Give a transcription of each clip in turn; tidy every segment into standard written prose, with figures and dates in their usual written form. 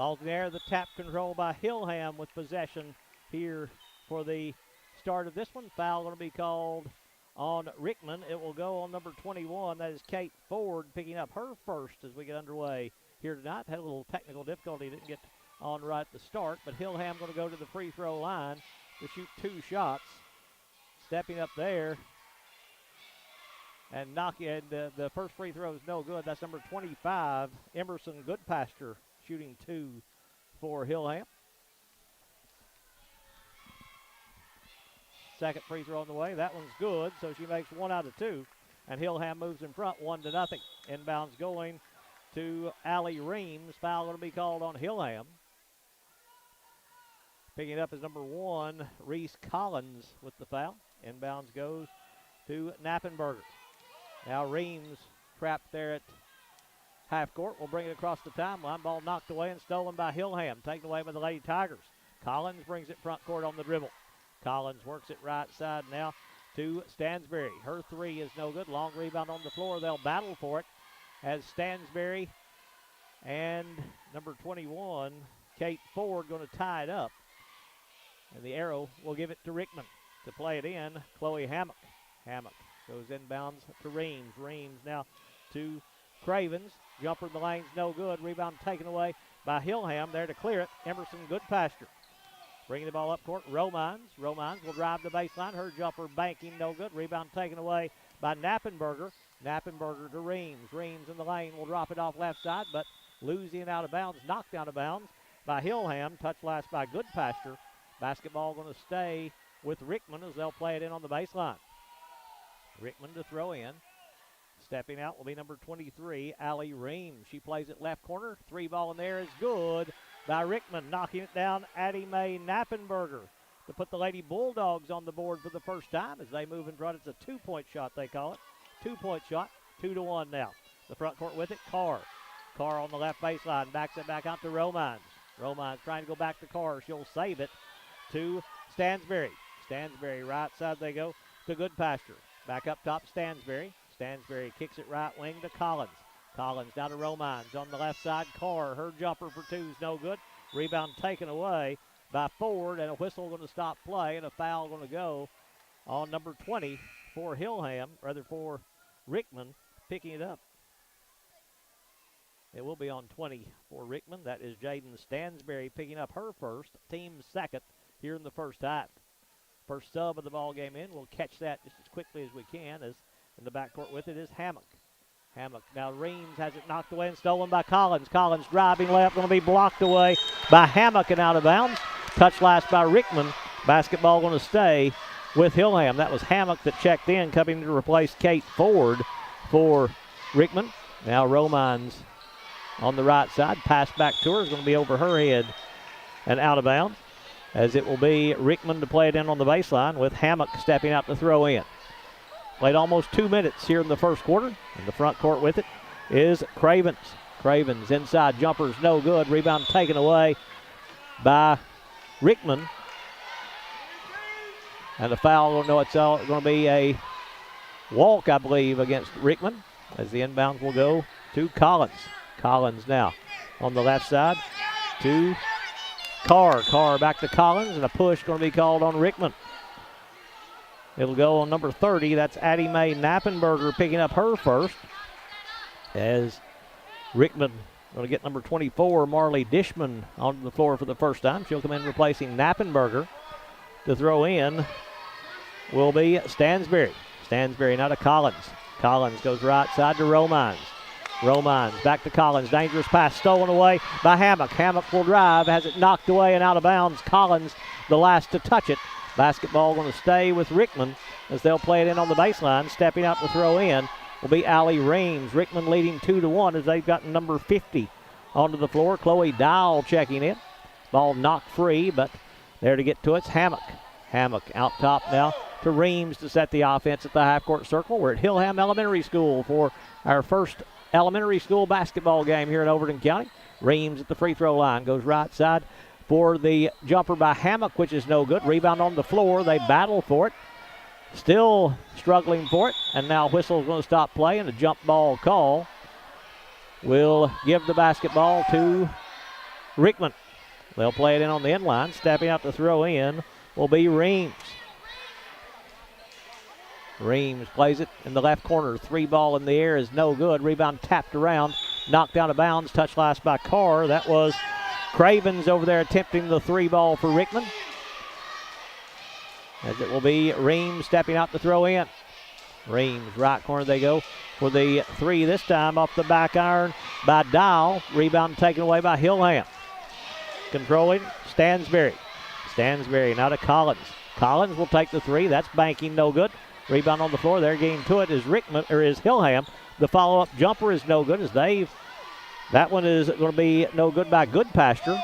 Ball's in the air, the tap control by Hilham with possession here for the start of this one. Foul going to be called on Rickman. It will go on number 21. That is Kate Ford picking up her first as we get underway here tonight. Had a little technical difficulty, didn't get on right at the start, but Hilham going to go to the free throw line to shoot 2 shots. Stepping up there and knocking, and the first free throw is no good. That's number 25, Emerson Goodpasture, shooting 2 for Hilham. Second free throw on the way. That one's good, so she makes 1 out of 2. And Hilham moves in front 1-0. Inbounds going to Allie Reams. Foul going to be called on Hilham. Picking it up is number 1, Reese Collins with the foul. Inbounds goes to Knappenberger. Now Reams trapped there at half court. Will bring it across the timeline. Ball knocked away and stolen by Hilham. Taken away by the Lady Tigers. Collins brings it front court on the dribble. Collins works it right side now to Stansberry. Her 3 is no good. Long rebound on the floor. They'll battle for it as Stansberry and number 21, Kate Ford, going to tie it up. And the arrow will give it to Rickman to play it in. Chloe Hammock. Hammock goes inbounds to Reams. Reams now to Cravens. Jumper in the lane's no good. Rebound taken away by Hilham. There to clear it. Emerson Goodpasture. Bringing the ball up court. Romines. Romines will drive the baseline. Her jumper banking no good. Rebound taken away by Knappenberger. Knappenberger to Reams. Reams in the lane will drop it off left side, but losing out of bounds. Knocked out of bounds by Hilham. Touch last by Goodpasture. Basketball going to stay with Rickman as they'll play it in on the baseline. Rickman to throw in. Stepping out will be number 23, Allie Reams. She plays it left corner. 3 ball in there is good by Rickman. Knocking it down, Addie Mae Knappenberger to put the Lady Bulldogs on the board for the first time as they move in front. It's a 2-point shot, they call it. 2-point shot, 2-1 now. The front court with it, Carr. Carr on the left baseline, backs it back out to Romines. Romines trying to go back to Carr. She'll save it to Stansberry. Stansberry, right side they go to Goodpasture. Back up top, Stansberry. Stansberry kicks it right wing to Collins. Collins down to Romines on the left side. Carr, her jumper for 2 is no good. Rebound taken away by Ford, and a whistle going to stop play, and a foul going to go on number 20 for Hilham, rather for Rickman, picking it up. It will be on 20 for Rickman. That is Jaden Stansberry picking up her first, team second here in the first half. First sub of the ball game in. We'll catch that just as quickly as we can, as in the backcourt with it is Hammock. Hammock now Reams has it knocked away and stolen by Collins. Collins driving layup going to be blocked away by Hammock and out of bounds. Touch last by Rickman. Basketball going to stay with Hilham. That was Hammock that checked in, coming to replace Kate Ford for Rickman. Now Romines on the right side. Pass back to her is going to be over her head and out of bounds, as it will be Rickman to play it in on the baseline with Hammock stepping out to throw in. Played almost 2 minutes here in the first quarter. In the front court with it is Cravens. Cravens inside jumper's no good. Rebound taken away by Rickman. And the foul, no, it's going to be a walk, I believe, against Rickman, as the inbounds will go to Collins. Collins now on the left side to Carr. Carr back to Collins, and a push going to be called on Rickman. It'll go on number 30. That's Addie Mae Knappenberger picking up her first, as Rickman going to get number 24, Marley Dishman, onto the floor for the first time. She'll come in replacing Knappenberger. To throw in will be Stansberry. Stansberry now to Collins. Collins goes right side to Romines. Romines back to Collins. Dangerous pass stolen away by Hammock. Hammock will drive, has it knocked away and out of bounds. Collins the last to touch it. Basketball going to stay with Rickman as they'll play it in on the baseline. Stepping out to throw in will be Allie Reams. Rickman leading 2-1 as they've gotten number 50 onto the floor. Chloe Dowell checking in. Ball knocked free, but there to get to it's Hammock. Hammock out top now to Reams to set the offense at the half-court circle. We're at Hilham Elementary School for our first elementary school basketball game here in Overton County. Reams at the free throw line goes right side for the jumper by Hammock, which is no good. Rebound on the floor. They battle for it. Still struggling for it. And now whistle's going to stop play, and a jump ball call will give the basketball to Rickman. They'll play it in on the end line. Stepping out to throw in will be Reams. Reams plays it in the left corner. 3 ball in the air is no good. Rebound tapped around. Knocked out of bounds. Touch last by Carr. That was Cravens over there attempting the 3 ball for Rickman. As it will be Reams stepping out to throw in. Reams, right corner they go for the 3 this time off the back iron by Dial. Rebound taken away by Hilham. Controlling Stansberry. Stansberry now to Collins. Collins will take the 3. That's banking, no good. Rebound on the floor. They're getting to it is Hilham. The follow-up jumper is no good as that one is going to be no good by Goodpasture.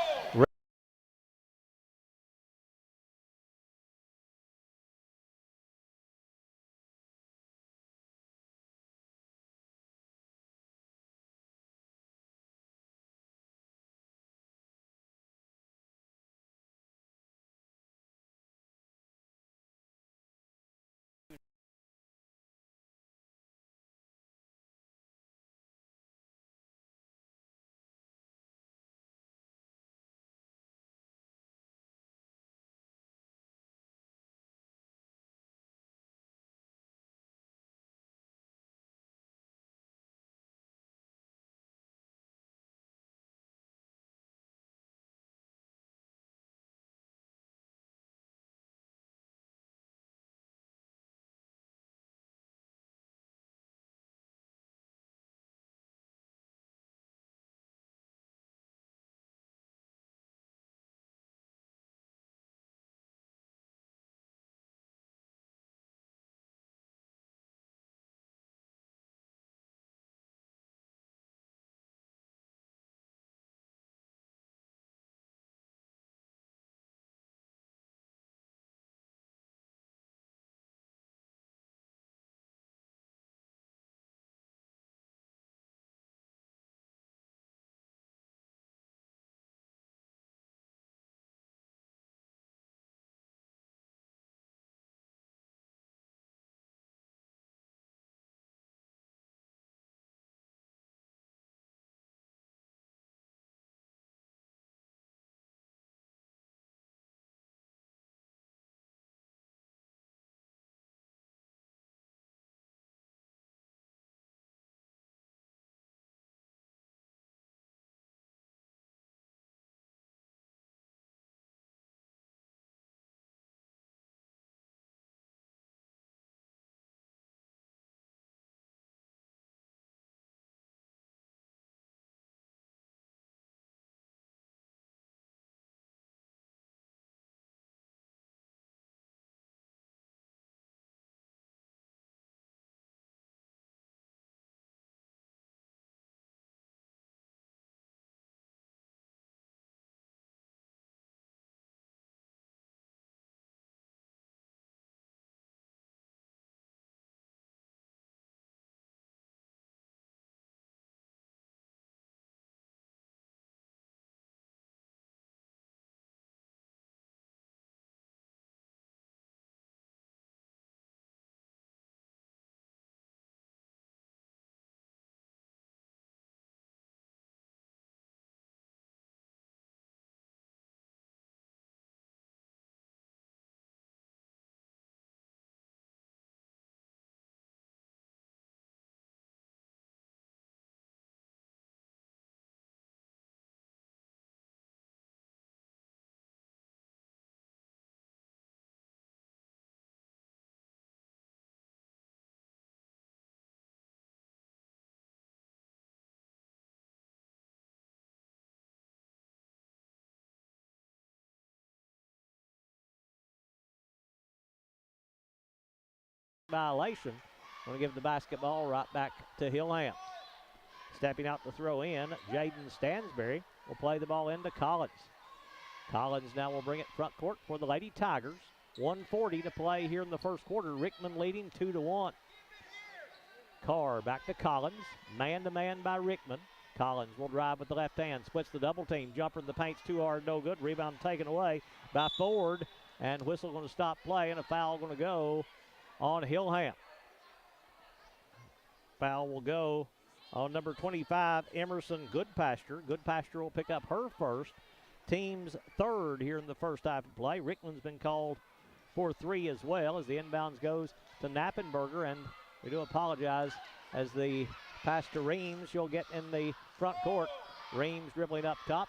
Violation. Going to give the basketball right back to Hilham. Stepping out to throw in, Jaden Stansberry will play the ball into Collins. Collins now will bring it front court for the Lady Tigers. 1:40 to play here in the first quarter. Rickman leading 2-1. Carr back to Collins. Man-to-man by Rickman. Collins will drive with the left hand. Splits the double team. Jumper in the paint's too hard, no good. Rebound taken away by Ford. And whistle going to stop play, and a foul going to go on Hilham. Foul will go on number 25, Emerson Goodpasture. Goodpasture will pick up her first, team's third here in the first half of play. Rickman's been called for 3 as well as the inbounds goes to Knappenberger, and we do apologize as the pass to Reams. She'll get in the front court. Reams dribbling up top.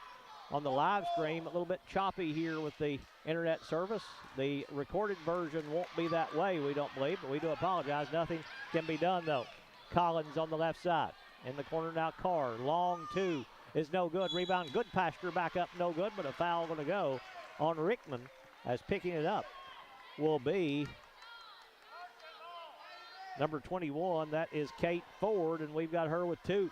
On the live stream, a little bit choppy here with the internet service. The recorded version won't be that way, we don't believe, but we do apologize. Nothing can be done, though. Collins on the left side. In the corner now, Carr. Long 2 is no good. Rebound, Goodpasture back up, no good, but a foul going to go on Rickman as picking it up will be number 21. That is Kate Ford, and we've got her with 2.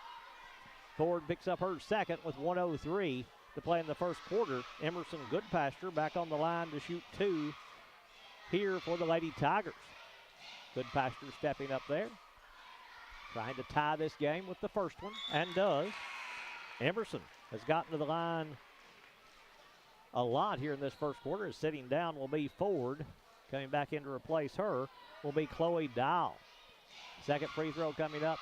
Ford picks up her second with 1:03 to play in the first quarter. Emerson Goodpasture back on the line to shoot 2 here for the Lady Tigers. Goodpasture stepping up there, trying to tie this game with the first one, and does. Emerson has gotten to the line a lot here in this first quarter. Sitting down will be Ford. Coming back in to replace her will be Chloe Dow. Second free throw coming up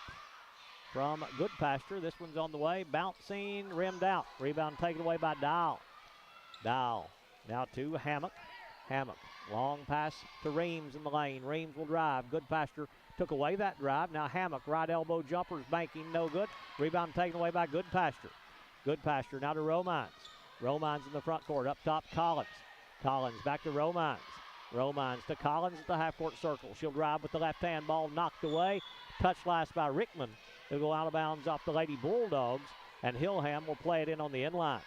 from Goodpasture. This one's on the way. Bouncing, rimmed out. Rebound taken away by Dow. Dow now to Hammock. Hammock, long pass to Reams in the lane. Reams will drive. Goodpasture took away that drive. Now Hammock, right elbow jumpers, banking, no good. Rebound taken away by Goodpasture. Goodpasture now to Romines. Romines in the front court. Up top, Collins. Collins back to Romines. Romines to Collins at the half-court circle. She'll drive with the left hand. Ball knocked away. Touch last by Rickman. They'll go out of bounds off the Lady Bulldogs, and Hilham will play it in on the end line.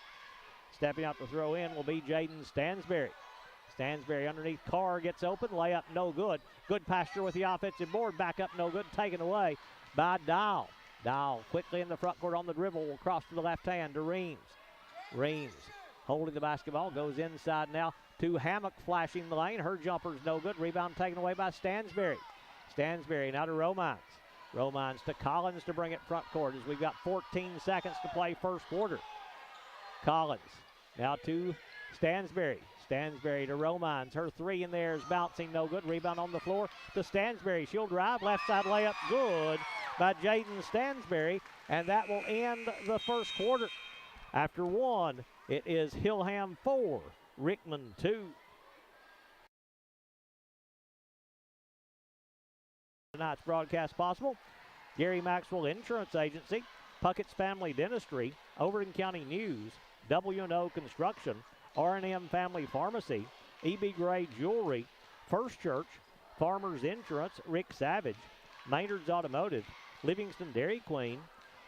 Stepping out to throw in will be Jaden Stansberry. Stansberry underneath. Carr gets open. Layup no good. Goodpasture with the offensive board. Back up no good. Taken away by Dow. Dow quickly in the front court on the dribble. Will cross to the left hand to Reams. Reams holding the basketball. Goes inside now to Hammock, flashing the lane. Her jumper's no good. Rebound taken away by Stansberry. Stansberry now to Romines. Romines to Collins to bring it front court as we've got 14 seconds to play first quarter. Collins now to Stansberry. Stansberry to Romines. Her 3 in there is bouncing, no good. Rebound on the floor to Stansberry. She'll drive. Left side layup good by Jaden Stansberry, and that will end the first quarter. After 1, it is Hilham 4, Rickman 2. Tonight's broadcast possible. Gary Maxwell Insurance Agency, Puckett's Family Dentistry, Overton County News, W&O Construction, R&M Family Pharmacy, E.B. Gray Jewelry, First Church, Farmers Insurance, Rick Savage, Maynard's Automotive, Livingston Dairy Queen,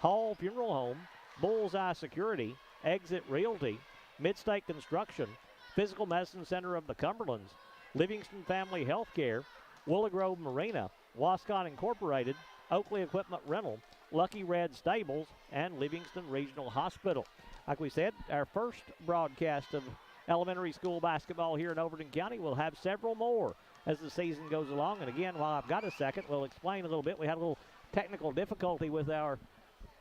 Hall Funeral Home, Bullseye Security, Exit Realty, Midstate Construction, Physical Medicine Center of the Cumberlands, Livingston Family Healthcare, Willow Grove Marina, Wascott Incorporated, Oakley Equipment Rental, Lucky Red Stables, and Livingston Regional Hospital. Like we said, our first broadcast of elementary school basketball here in Overton County. We'll have several more as the season goes along. And again, while I've got a second, we'll explain a little bit. We had a little technical difficulty with our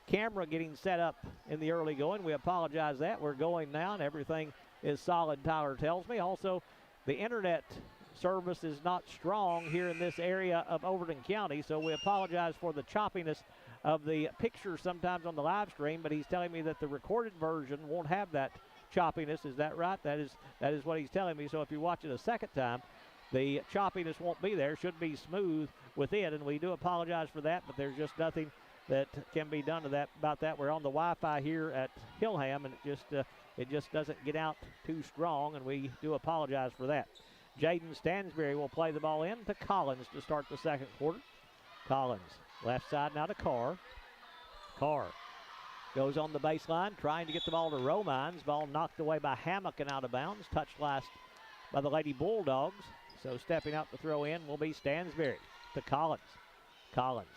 camera getting set up in the early going. We apologize that. We're going now, and everything is solid, Tyler tells me. Also, the internet service is not strong here in this area of Overton County, so we apologize for the choppiness of the picture sometimes on the live stream, but he's telling me that the recorded version won't have that choppiness. Is that right? That is what he's telling me. So if you watch it a second time, the choppiness won't be there. Should be smooth with it, and we do apologize for that, but there's just nothing that can be done to that about that. We're on the Wi-Fi here at Hilham, and it just doesn't get out too strong, and we do apologize for that. Jaden Stansberry will play the ball in to Collins to start the second quarter. Collins, left side now to Carr. Carr goes on the baseline, trying to get the ball to Romines. Ball knocked away by Hammock and out of bounds. Touched last by the Lady Bulldogs. So stepping out to throw in will be Stansberry to Collins. Collins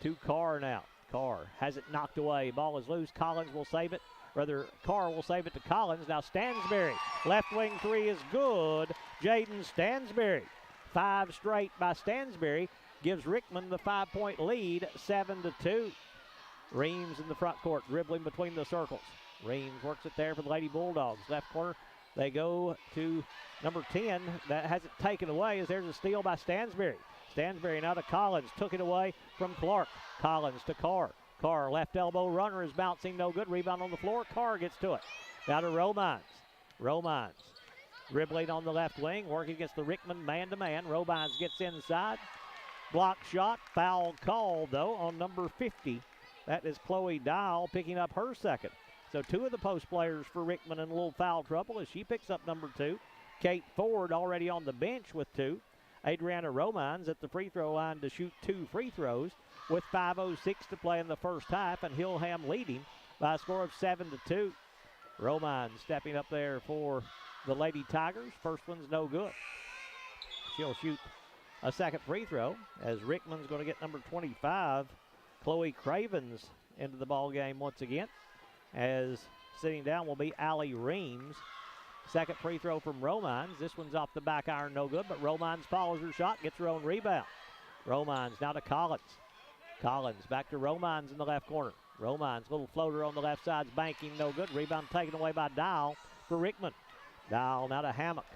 to Carr now. Carr has it knocked away. Ball is loose. Collins will save it. Rather, Carr will save it to Collins. Now Stansberry. Left wing 3 is good. Jaden Stansberry. 5 straight by Stansberry gives Rickman the 5-point lead, 7-2. Reams in the front court, dribbling between the circles. Reams works it there for the Lady Bulldogs. Left corner, they go to number 10. That has it taken away as there's a steal by Stansberry. Stansberry now to Collins. Took it away from Clark. Collins to Carr. Carr, left elbow runner is bouncing, no good. Rebound on the floor. Carr gets to it. Now to Romines. Romines dribbling on the left wing, working against the Rickman man-to-man. Romines gets inside. Block shot. Foul call, though, on number 50. That is Chloe Dial picking up her second. So two of the post players for Rickman in a little foul trouble as she picks up number 2. Kate Ford already on the bench with 2. Adriana Romines at the free throw line to shoot 2 free throws with 5:06 to play in the first half, and Hilham leading by a score of 7-2. Romines stepping up there for the Lady Tigers. First one's no good. She'll shoot a second free throw as Rickman's going to get number 25, Chloe Cravens, into the ball game once again. As sitting down will be Allie Reams. Second free throw from Romines. This one's off the back iron, no good, but Romines follows her shot, gets her own rebound. Romines now to Collins. Collins back to Romines in the left corner. Romines, little floater on the left side's banking, no good. Rebound taken away by Dial for Rickman. Dial now to Hammock.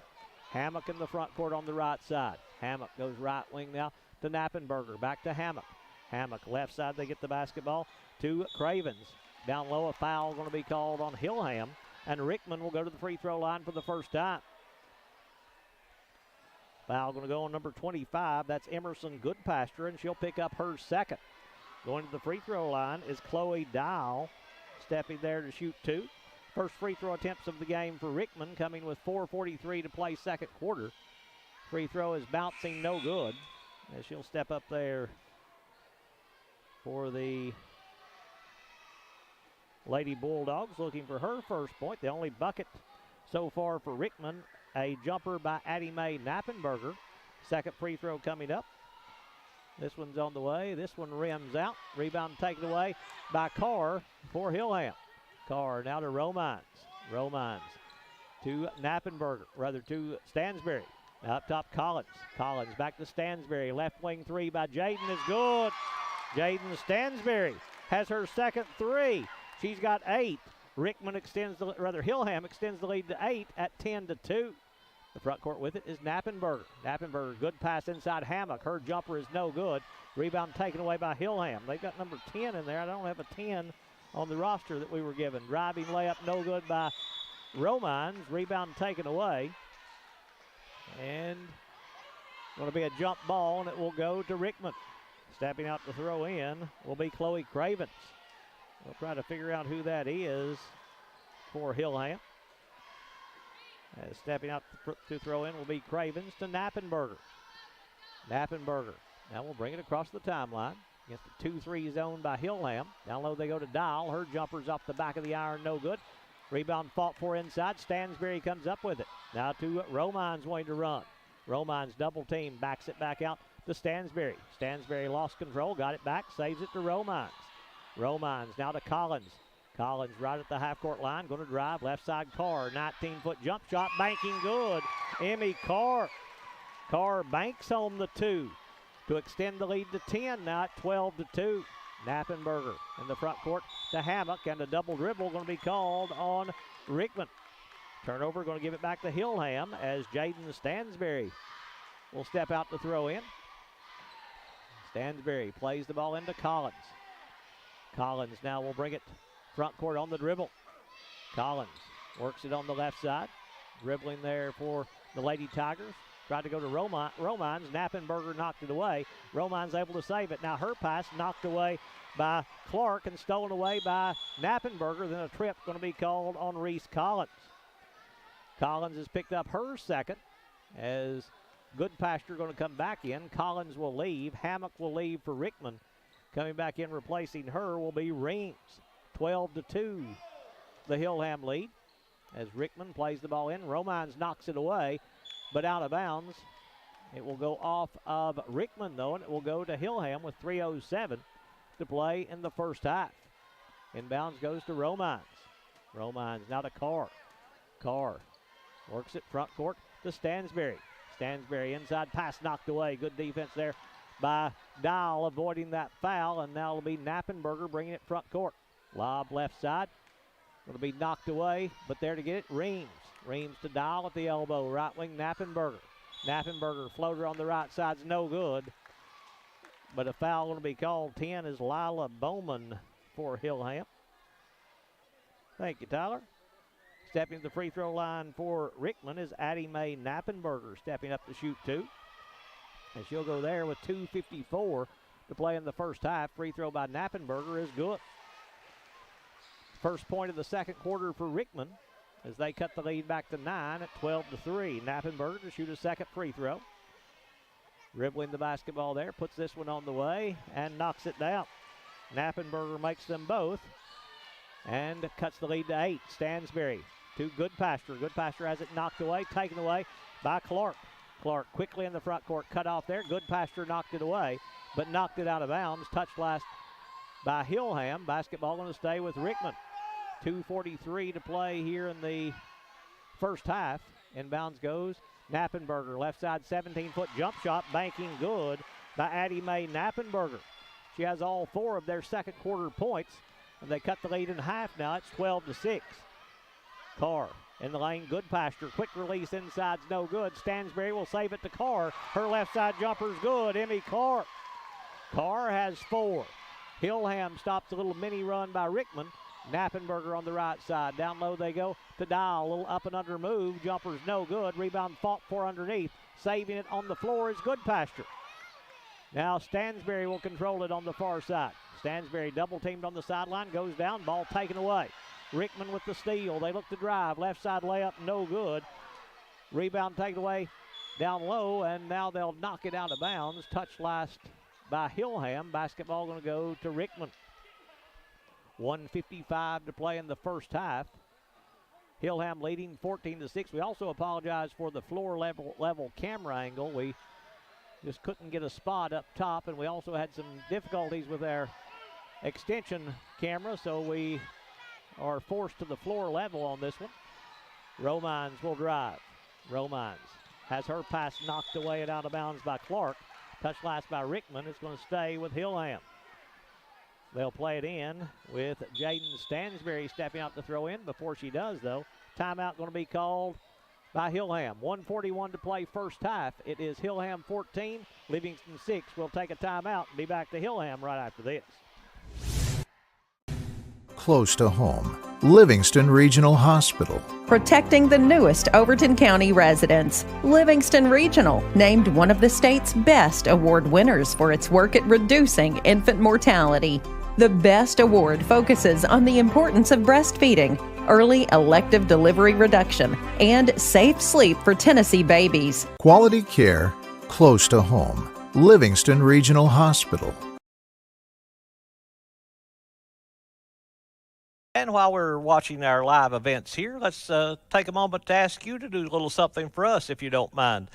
Hammock in the front court on the right side. Hammock goes right wing now to Knappenberger. Back to Hammock. Hammock left side, they get the basketball to Cravens. Down low, a foul going to be called on Hilham, and Rickman will go to the free throw line for the first time. Foul going to go on number 25. That's Emerson Goodpasture, and she'll pick up her second. Going to the free throw line is Chloe Dial, stepping there to shoot 2. First free throw attempts of the game for Rickman, coming with 4:43 to play second quarter. Free throw is bouncing, no good, as she'll step up there for the Lady Bulldogs, looking for her first point. The only bucket so far for Rickman, a jumper by Addie Mae Knappenberger. Second free throw coming up. This one's on the way. This one rims out. Rebound taken away by Carr for Hilham. Carr now to Romines. Romines to Knappenberger, rather to Stansberry. Now up top, Collins. Collins back to Stansberry. Left wing 3 by Jaden is good. Jaden Stansberry has her second 3. She's got 8. Hilham extends the lead to 8 at 10-2. The front court with it is Knappenberger. Knappenberger, good pass inside Hammock. Her jumper is no good. Rebound taken away by Hilham. They've got number 10 in there. I don't have a 10 on the roster that we were given. Driving layup, no good by Romines. Rebound taken away. And going to be a jump ball, and it will go to Rickman. Stepping out to throw in will be Chloe Cravens. We'll try to figure out who that is for Hilham. Stepping out to throw in will be Cravens to Knappenberger. Knappenberger now will bring it across the timeline against the 2-3 zone by Hilham. Down low they go to Dial. Her jumper's off the back of the iron, no good. Rebound fought for inside. Stansberry comes up with it. Now to Romines wanting to run. Romines double team, backs it back out to Stansberry. Stansberry lost control, got it back, saves it to Romines. Romines now to Collins. Collins right at the half-court line, going to drive, left side Carr, 19-foot jump shot, banking good. Emmy Carr. Carr banks on the 2 to extend the lead to 10, now at 12-2. Knappenberger in the front court to Hammock, and a double dribble going to be called on Rickman. Turnover going to give it back to Hilham as Jaden Stansberry will step out to throw in. Stansberry plays the ball into Collins. Collins now will bring it front court on the dribble. Collins works it on the left side. Dribbling there for the Lady Tigers. Tried to go to Romines. Knappenberger knocked it away. Romines able to save it. Now her pass knocked away by Clark and stolen away by Knappenberger. Then a trip going to be called on Reese Collins. Collins has picked up her second as Goodpasture going to come back in. Collins will leave. Hammock will leave for Rickman. Coming back in replacing her will be Reams. 12-2, the Hilham lead as Rickman plays the ball in. Romines knocks it away, but out of bounds. It will go off of Rickman, though, and it will go to Hilham with 3:07 to play in the first half. Inbounds goes to Romines. Romines now to Carr. Carr works it front court to Stansberry. Stansberry inside pass knocked away. Good defense there by Dial, avoiding that foul, and now it'll be Knappenberger bringing it front court. Lob left side. Going to be knocked away, but there to get it, Reams. Reams to Dial at the elbow. Right wing, Knappenberger. Knappenberger floater on the right side's no good, but a foul going to be called. 10 is Lila Bowman for Hilham. Thank you, Tyler. Stepping to the free throw line for Rickman is Addie Mae Knappenberger, stepping up to shoot 2. And she'll go there with 2:54 to play in the first half. Free throw by Knappenberger is good. First point of the second quarter for Rickman as they cut the lead back to 9 at 12-3. Knappenberger to shoot a second free throw. Dribbling the basketball there, puts this one on the way and knocks it down. Knappenberger makes them both and cuts the lead to 8. Stansberry to Goodpasture. Goodpasture has it knocked away, taken away by Clark. Clark quickly in the front court, cut off there. Goodpasture knocked it away, but knocked it out of bounds. Touched last by Hilham. Basketball going to stay with Rickman. 2:43 to play here in the first half. Inbounds goes Knappenberger. Left side 17-foot jump shot, banking good by Addie Mae Knappenberger. She has all 4 of their second quarter points, and they cut the lead in half now. It's 12-6. Carr in the lane, Goodpasture. Quick release inside's no good. Stansberry will save it to Carr. Her left side jumper's good. Emmy Carr. Carr has 4. Hilham stops a little mini run by Rickman. Knappenberger on the right side. Down low they go to Dial. A little up and under move. Jumper's no good. Rebound fought for underneath. Saving it on the floor is Goodpasture. Now Stansberry will control it on the far side. Stansberry double teamed on the sideline. Goes down. Ball taken away. Rickman with the steal. They look to drive. Left side layup no good. Rebound taken away down low, and now they'll knock it out of bounds. Touch last by Hilham. Basketball going to go to Rickman. 1:55 to play in the first half. Hilham leading 14-6. We also apologize for the floor level camera angle. We just couldn't get a spot up top, and we also had some difficulties with our extension camera, so we are forced to the floor level on this one. Romines will drive. Romines has her pass knocked away and out of bounds by Clark. Touch last by Rickman. It's going to stay with Hilham. They'll play it in with Jaden Stansberry stepping out to throw in. Before she does, though, timeout going to be called by Hilham. 1:41 to play first half. It is Hilham 14, Livingston 6. We'll take a timeout and be back to Hilham right after this. Close to home, Livingston Regional Hospital. Protecting the newest Overton County residents. Livingston Regional, named one of the state's best award winners for its work at reducing infant mortality. The BEST Award focuses on the importance of breastfeeding, early elective delivery reduction, and safe sleep for Tennessee babies. Quality care, close to home, Livingston Regional Hospital. And while we're watching our live events here, let's take a moment to ask you to do a little something for us, if you don't mind.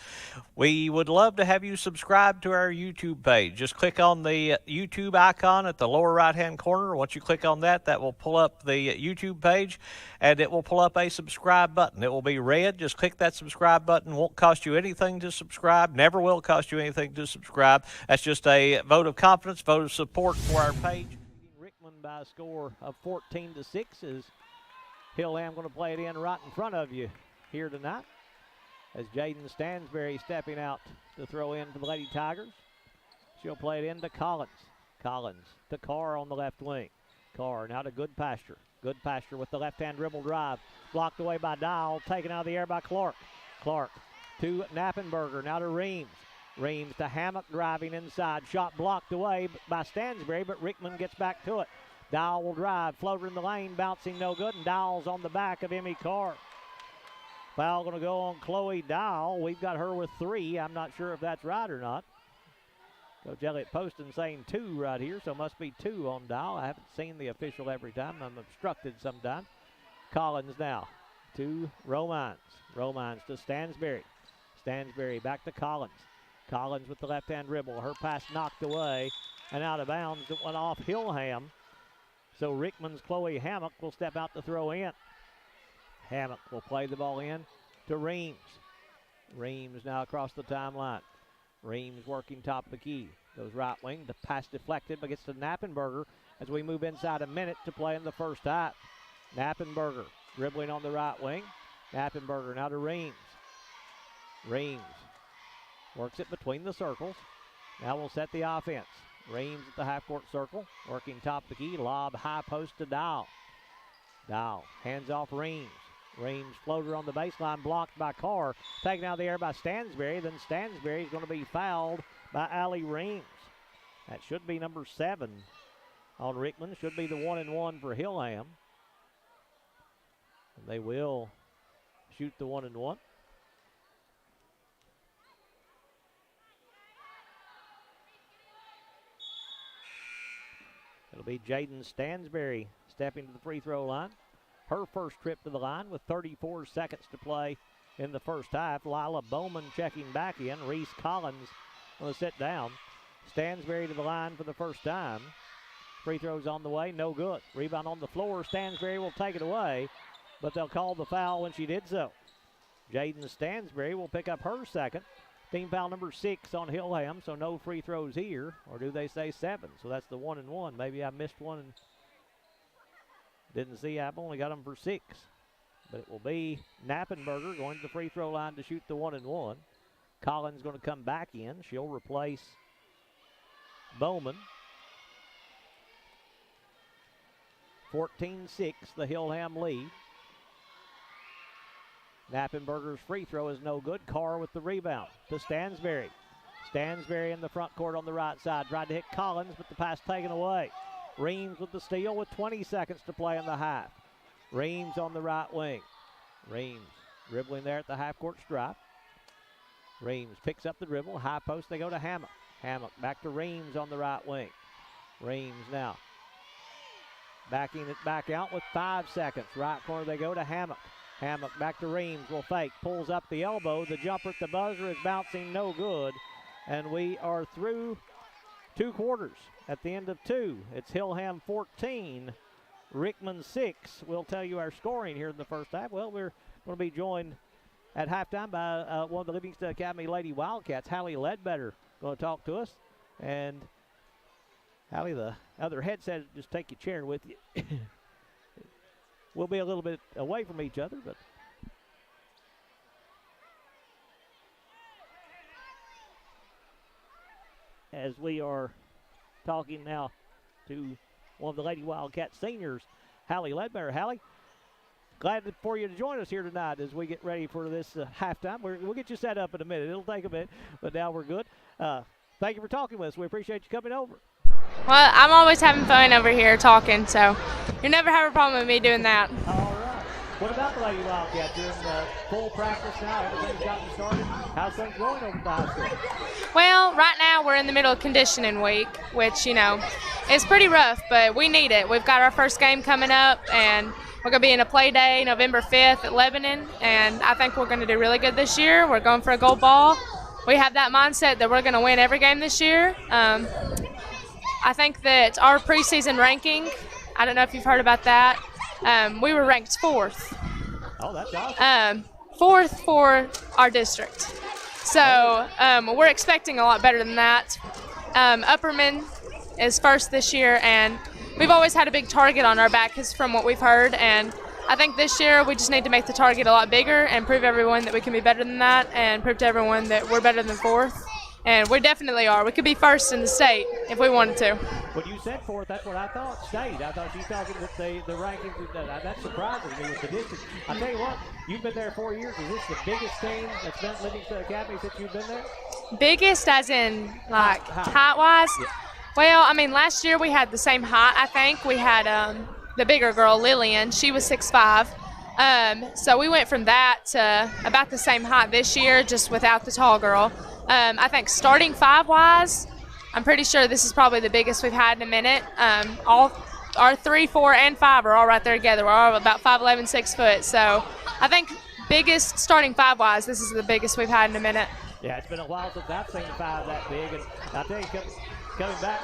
We would love to have you subscribe to our YouTube page. Just click on the YouTube icon at the lower right-hand corner. Once you click on that, that will pull up the YouTube page, and it will pull up a subscribe button. It will be red. Just click that subscribe button. Won't cost you anything to subscribe. Never will cost you anything to subscribe. That's just a vote of confidence, vote of support for our page. By a score of 14-6 is Hilham going to play it in right in front of you here tonight as Jaden Stansberry stepping out to throw in for the Lady Tigers. She'll play it in to Collins. Collins to Carr on the left wing. Carr now to Goodpasture. Goodpasture with the left-hand dribble drive. Blocked away by Dial. Taken out of the air by Clark. Clark to Knappenberger. Now to Reams. Reams to Hammock driving inside. Shot blocked away by Stansberry, but Rickman gets back to it. Dial will drive. Floater in the lane. Bouncing no good, and Dial's on the back of Emmy Carr. Foul going to go on Chloe Dial. We've got her with 3. I'm not sure if that's right or not. Coach Elliott Poston saying 2 right here, so must be 2 on Dial. I haven't seen the official every time. I'm obstructed sometimes. Collins now to Romines. Romines to Stansberry. Stansberry back to Collins. Collins with the left-hand dribble. Her pass knocked away and out of bounds. It went off Hilham. So Rickman's Chloe Hammock will step out to throw in. Hammock will play the ball in to Reams. Reams now across the timeline. Reams working top of the key. Goes right wing. The pass deflected, but gets to Knappenberger as we move inside a minute to play in the first half. Knappenberger dribbling on the right wing. Knappenberger now to Reams. Reams works it between the circles. Now we'll set the offense. Reams at the half-court circle, working top of the key, lob high post to Dow. Dow hands off Reams. Reams floater on the baseline, blocked by Carr. Taken out of the air by Stansberry. Then Stansberry is going to be fouled by Allie Reams. That should be number 7 on Rickman. Should be the 1-and-1 for Hilham. And they will shoot the 1-and-1. It'll be Jaden Stansberry stepping to the free throw line. Her first trip to the line with 34 seconds to play in the first half. Lila Bowman checking back in. Reese Collins going to sit down. Stansberry to the line for the first time. Free throws on the way, no good. Rebound on the floor. Stansberry will take it away, but they'll call the foul when she did so. Jaden Stansberry will pick up her second. Team foul number 6 on Hilham, so no free throws here. Or do they say 7? So that's the 1-and-1. Maybe I missed one and didn't see. I've only got them for 6. But it will be Knappenberger going to the free throw line to shoot the 1-and-1. Collins going to come back in. She'll replace Bowman. 14-6, the Hilham lead. Knappenberger's free throw is no good. Carr with the rebound to Stansberry. Stansberry in the front court on the right side. Tried to hit Collins, but the pass taken away. Reams with the steal with 20 seconds to play in the half. Reams on the right wing. Reams dribbling there at the half-court stripe. Reams picks up the dribble. High post, they go to Hammock. Hammock back to Reams on the right wing. Reams now backing it back out with 5 seconds. Right corner, they go to Hammock. Hammock back to Reams, will fake, pulls up the elbow. The jumper at the buzzer is bouncing, no good. And we are through 2 quarters. At the end of 2, it's Hilham 14, Rickman 6. We'll tell you our scoring here in the first half. Well, we're going to be joined at halftime by one of the Livingston Academy Lady Wildcats, Hallie Ledbetter, going to talk to us. And Hallie, the other headset, just take your chair with you. We'll be a little bit away from each other, but as we are talking now to one of the Lady Wildcat seniors, Hallie Ledbetter. Hallie, glad for you to join us here tonight as we get ready for this halftime. We'll get you set up in a minute. It'll take a bit, but now we're good. Thank you for talking with us. We appreciate you coming over. Well, I'm always having fun over here talking, so you never have a problem with me doing that. All right. What about the Lady Wildcats? You're in full practice now. Everything's gotten started. How's things going over the high school? Well, right now we're in the middle of conditioning week, which, is pretty rough, but we need it. We've got our first game coming up, and we're going to be in a play day November 5th at Lebanon, and I think we're going to do really good this year. We're going for a gold ball. We have that mindset that we're going to win every game this year. I think that our preseason ranking, I don't know if you've heard about that, we were ranked 4th. Oh, that's awesome. 4th for our district. So we're expecting a lot better than that. Upperman is 1st this year, and we've always had a big target on our back from what we've heard, and I think this year we just need to make the target a lot bigger and prove everyone that we can be better than that and prove to everyone that we're better than 4th. And we definitely are. We could be 1st in the state if we wanted to. When you said 4th, that's what I thought, state. I thought you were talking with the rankings. That's surprising me with the district. I'll tell you what, you've been there 4 years. Is this the biggest team that's been at Livingston Academy since you've been there? Biggest as in, height-wise? Yeah. Well, last year we had the same height, I think. We had the bigger girl, Lillian. She was 6'5". So we went from that to about the same height this year, just without the tall girl. I think starting 5-wise, I'm pretty sure this is probably the biggest we've had in a minute. All our 3, 4, and 5 are all right there together. We're all about 5'11", 6 foot. So I think biggest starting 5-wise, this is the biggest we've had in a minute. Yeah, it's been a while since I've seen 5 that big. And I tell you, coming back,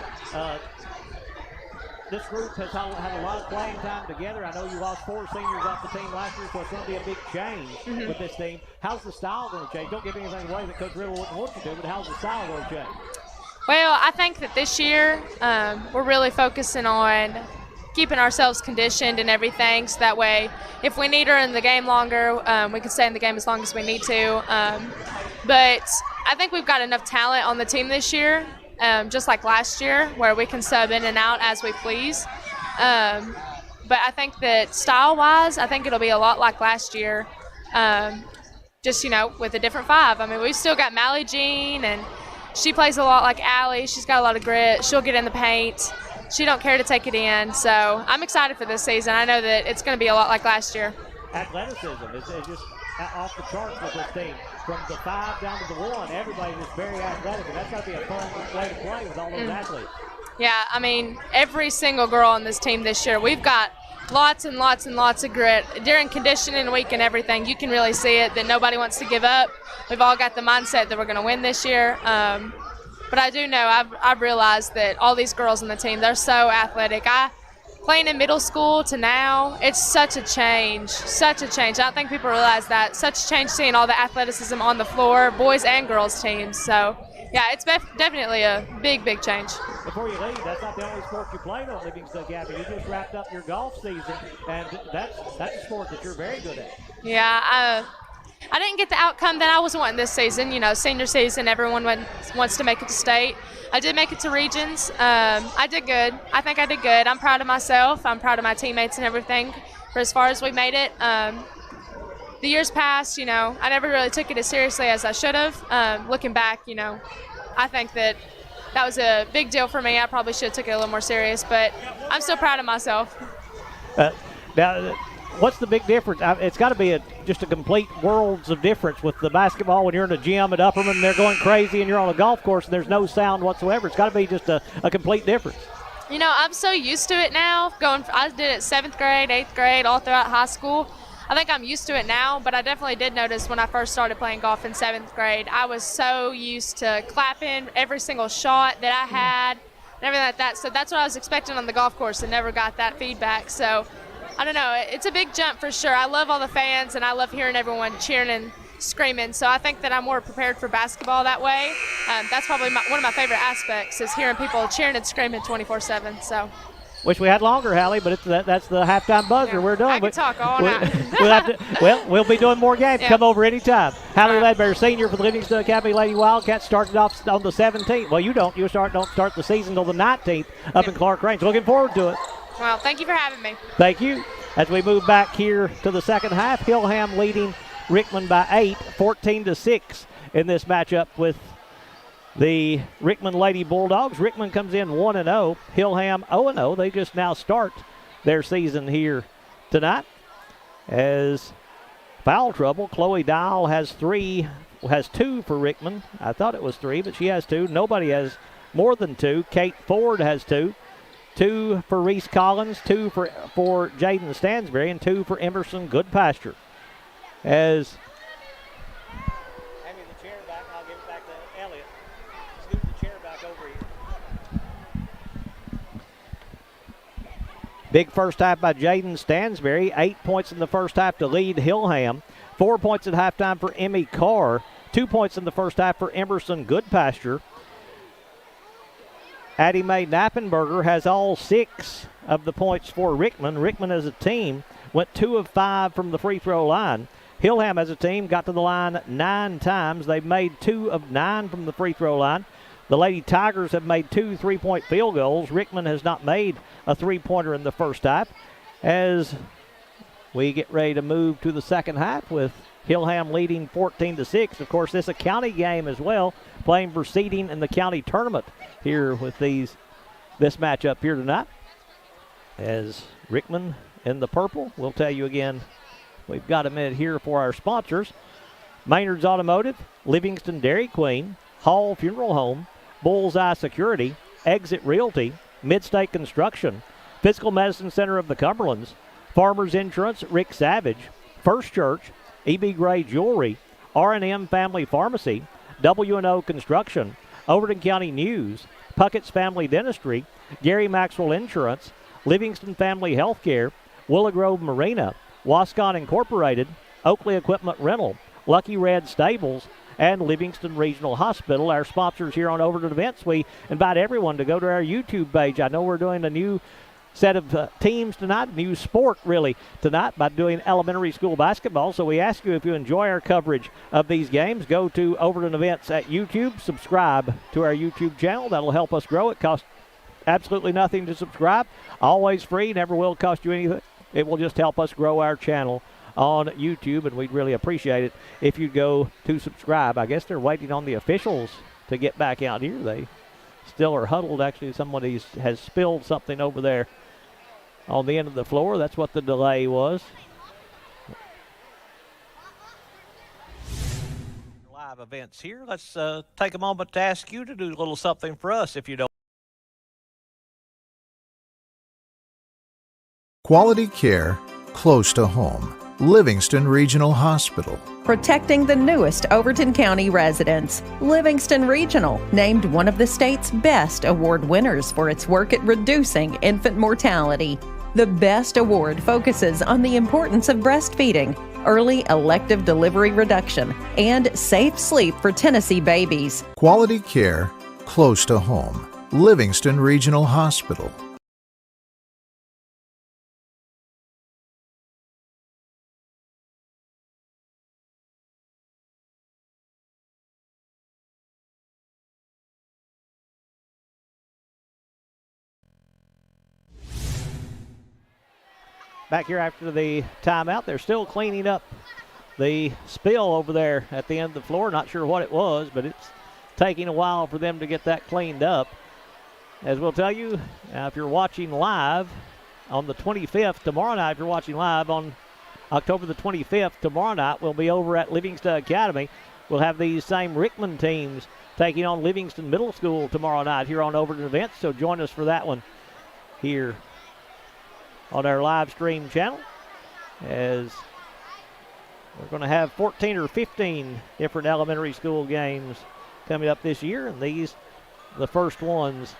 this group has had a lot of playing time together. I know you lost 4 seniors off the team last year, so it's going to be a big change with this team. How's the style going to change? Don't give anything away that Coach Riddle wouldn't want you to, but how's the style going to change? Well, I think that this year we're really focusing on keeping ourselves conditioned and everything, so that way if we need her in the game longer, we can stay in the game as long as we need to. But I think we've got enough talent on the team this year just like last year, where we can sub in and out as we please. But I think that style-wise, I think it'll be a lot like last year, just, with a different 5. I mean, we've still got Mally Jean, and she plays a lot like Allie. She's got a lot of grit. She'll get in the paint. She don't care to take it in. So I'm excited for this season. I know that it's going to be a lot like last year. Athleticism is just off the charts with this team. From the 5 down to the 1, everybody is very athletic, and that's got to be a fun way to play with all those athletes. Yeah, I mean, every single girl on this team this year, we've got lots and lots and lots of grit. During conditioning week and everything, you can really see it that nobody wants to give up. We've all got the mindset that we're going to win this year. But I do know, I've realized that all these girls on the team, they're so athletic. Playing in middle school to now, it's such a change, such a change. I don't think people realize that. Such a change seeing all the athleticism on the floor, boys and girls teams. So, yeah, it's definitely a big, big change. Before you leave, that's not the only sport you played on Livingston Academy. You just wrapped up your golf season, and that's a sport that you're very good at. Yeah, I didn't get the outcome that I was wanting this season. Senior season, everyone wants to make it to state. I did make it to regions. I did good. I think I did good. I'm proud of myself. I'm proud of my teammates and everything for as far as we made it. The years past, I never really took it as seriously as I should have. Looking back, I think that was a big deal for me. I probably should have took it a little more serious, but I'm still proud of myself. Now, what's the big difference? It's got to be just a complete worlds of difference with the basketball when you're in a gym at Upperman and they're going crazy and you're on a golf course and there's no sound whatsoever. It's got to be just a complete difference. I'm so used to it now. I did it 7th grade, 8th grade, all throughout high school. I think I'm used to it now, but I definitely did notice when I first started playing golf in 7th grade, I was so used to clapping every single shot that I had and everything like that. So that's what I was expecting on the golf course and never got that feedback. So I don't know. It's a big jump for sure. I love all the fans, and I love hearing everyone cheering and screaming. So I think that I'm more prepared for basketball that way. That's probably one of my favorite aspects is hearing people cheering and screaming 24/7. So. Wish we had longer, Hallie, but that's the halftime buzzer. Yeah, We're done. I can talk all night. We'll be doing more games. Yeah. Come over anytime. Hallie All right. Ledbetter, senior for the Livingston Academy Lady Wildcats, started off on the 17th. Well, you don't. You don't start the season until the 19th up in Clark Range. Looking forward to it. Well, thank you for having me. Thank you. As we move back here to the second half, Hilham leading Rickman by 8, 14-6 in this matchup with the Rickman Lady Bulldogs. Rickman comes in 1-0. Hilham 0-0. They just now start their season here tonight. As foul trouble, Chloe Dial has 2 for Rickman. I thought it was 3, but she has 2. Nobody has more than 2. Kate Ford has 2. 2 for Reese Collins, 2 for Jaden Stansberry, and 2 for Emerson Goodpasture. As hand me the chair back, I'll give it back to Elliott. Scoot the chair back over here. Big first half by Jaden Stansberry. 8 points in the first half to lead Hilham. 4 points at halftime for Emmy Carr. 2 points in the first half for Emerson Goodpasture. Addie Mae Knappenberger has all 6 of the points for Rickman. Rickman as a team went 2 of 5 from the free throw line. Hilham as a team got to the line 9 times. They've made 2 of 9 from the free throw line. The Lady Tigers have made 2 3-point field goals. Rickman has not made a 3-pointer in the first half. As we get ready to move to the second half with Hilham leading 14-6. Of course, this is a county game as well, playing for seeding in the county tournament here with this matchup here tonight. As Rickman in the purple, we'll tell you again, we've got a minute here for our sponsors. Maynard's Automotive, Livingston Dairy Queen, Hall Funeral Home, Bullseye Security, Exit Realty, Midstate Construction, Physical Medicine Center of the Cumberlands, Farmers Insurance, Rick Savage, First Church, E.B. Gray Jewelry, R&M Family Pharmacy, W&O Construction, Overton County News, Puckett's Family Dentistry, Gary Maxwell Insurance, Livingston Family Healthcare, Willow Grove Marina, Wascon Incorporated, Oakley Equipment Rental, Lucky Red Stables, and Livingston Regional Hospital, our sponsors here on Overton Events. We invite everyone to go to our YouTube page. I know we're doing a new set of teams tonight, a new sport really tonight by doing elementary school basketball. So we ask you, if you enjoy our coverage of these games, go to Overton Events at YouTube, subscribe to our YouTube channel. That'll help us grow. It costs absolutely nothing to subscribe, always free, never will cost you anything. It will just help us grow our channel on YouTube, and we'd really appreciate it if you go to subscribe. I guess they're waiting on the officials to get back out here. They still are huddled. Actually, somebody has spilled something over there on the end of the floor. That's what the delay was. Live events here. Let's take a moment to ask you to do a little something for us, if you don't. Quality care close to home. Livingston Regional Hospital. Protecting the newest Overton County residents. Livingston Regional, named one of the state's best award winners for its work at reducing infant mortality. The Best Award focuses on the importance of breastfeeding, early elective delivery reduction, and safe sleep for Tennessee babies. Quality care close to home. Livingston Regional Hospital. Back here after the timeout, they're still cleaning up the spill over there at the end of the floor. Not sure what it was, but it's taking a while for them to get that cleaned up. As we'll tell you, if you're watching live on the 25th, tomorrow night, if you're watching live on October the 25th, tomorrow night, we'll be over at Livingston Academy. We'll have these same Rickman teams taking on Livingston Middle School tomorrow night here on Overton Events, so join us for that one here on our live stream channel, as we're going to have 14 or 15 different elementary school games coming up this year, and these the first ones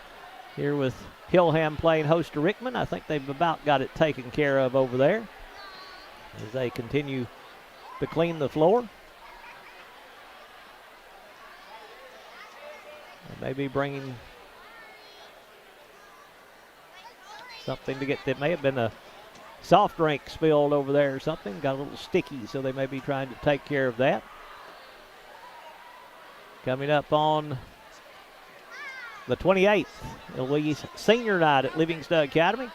here with Hilham playing host to Rickman. I think they've about got it taken care of over there as they continue to clean the floor. They may be bringing something to get, that may have been a soft drink spilled over there or something, got a little sticky, so they may be trying to take care of that. Coming up on the 28th, it'll be senior night at Livingston Academy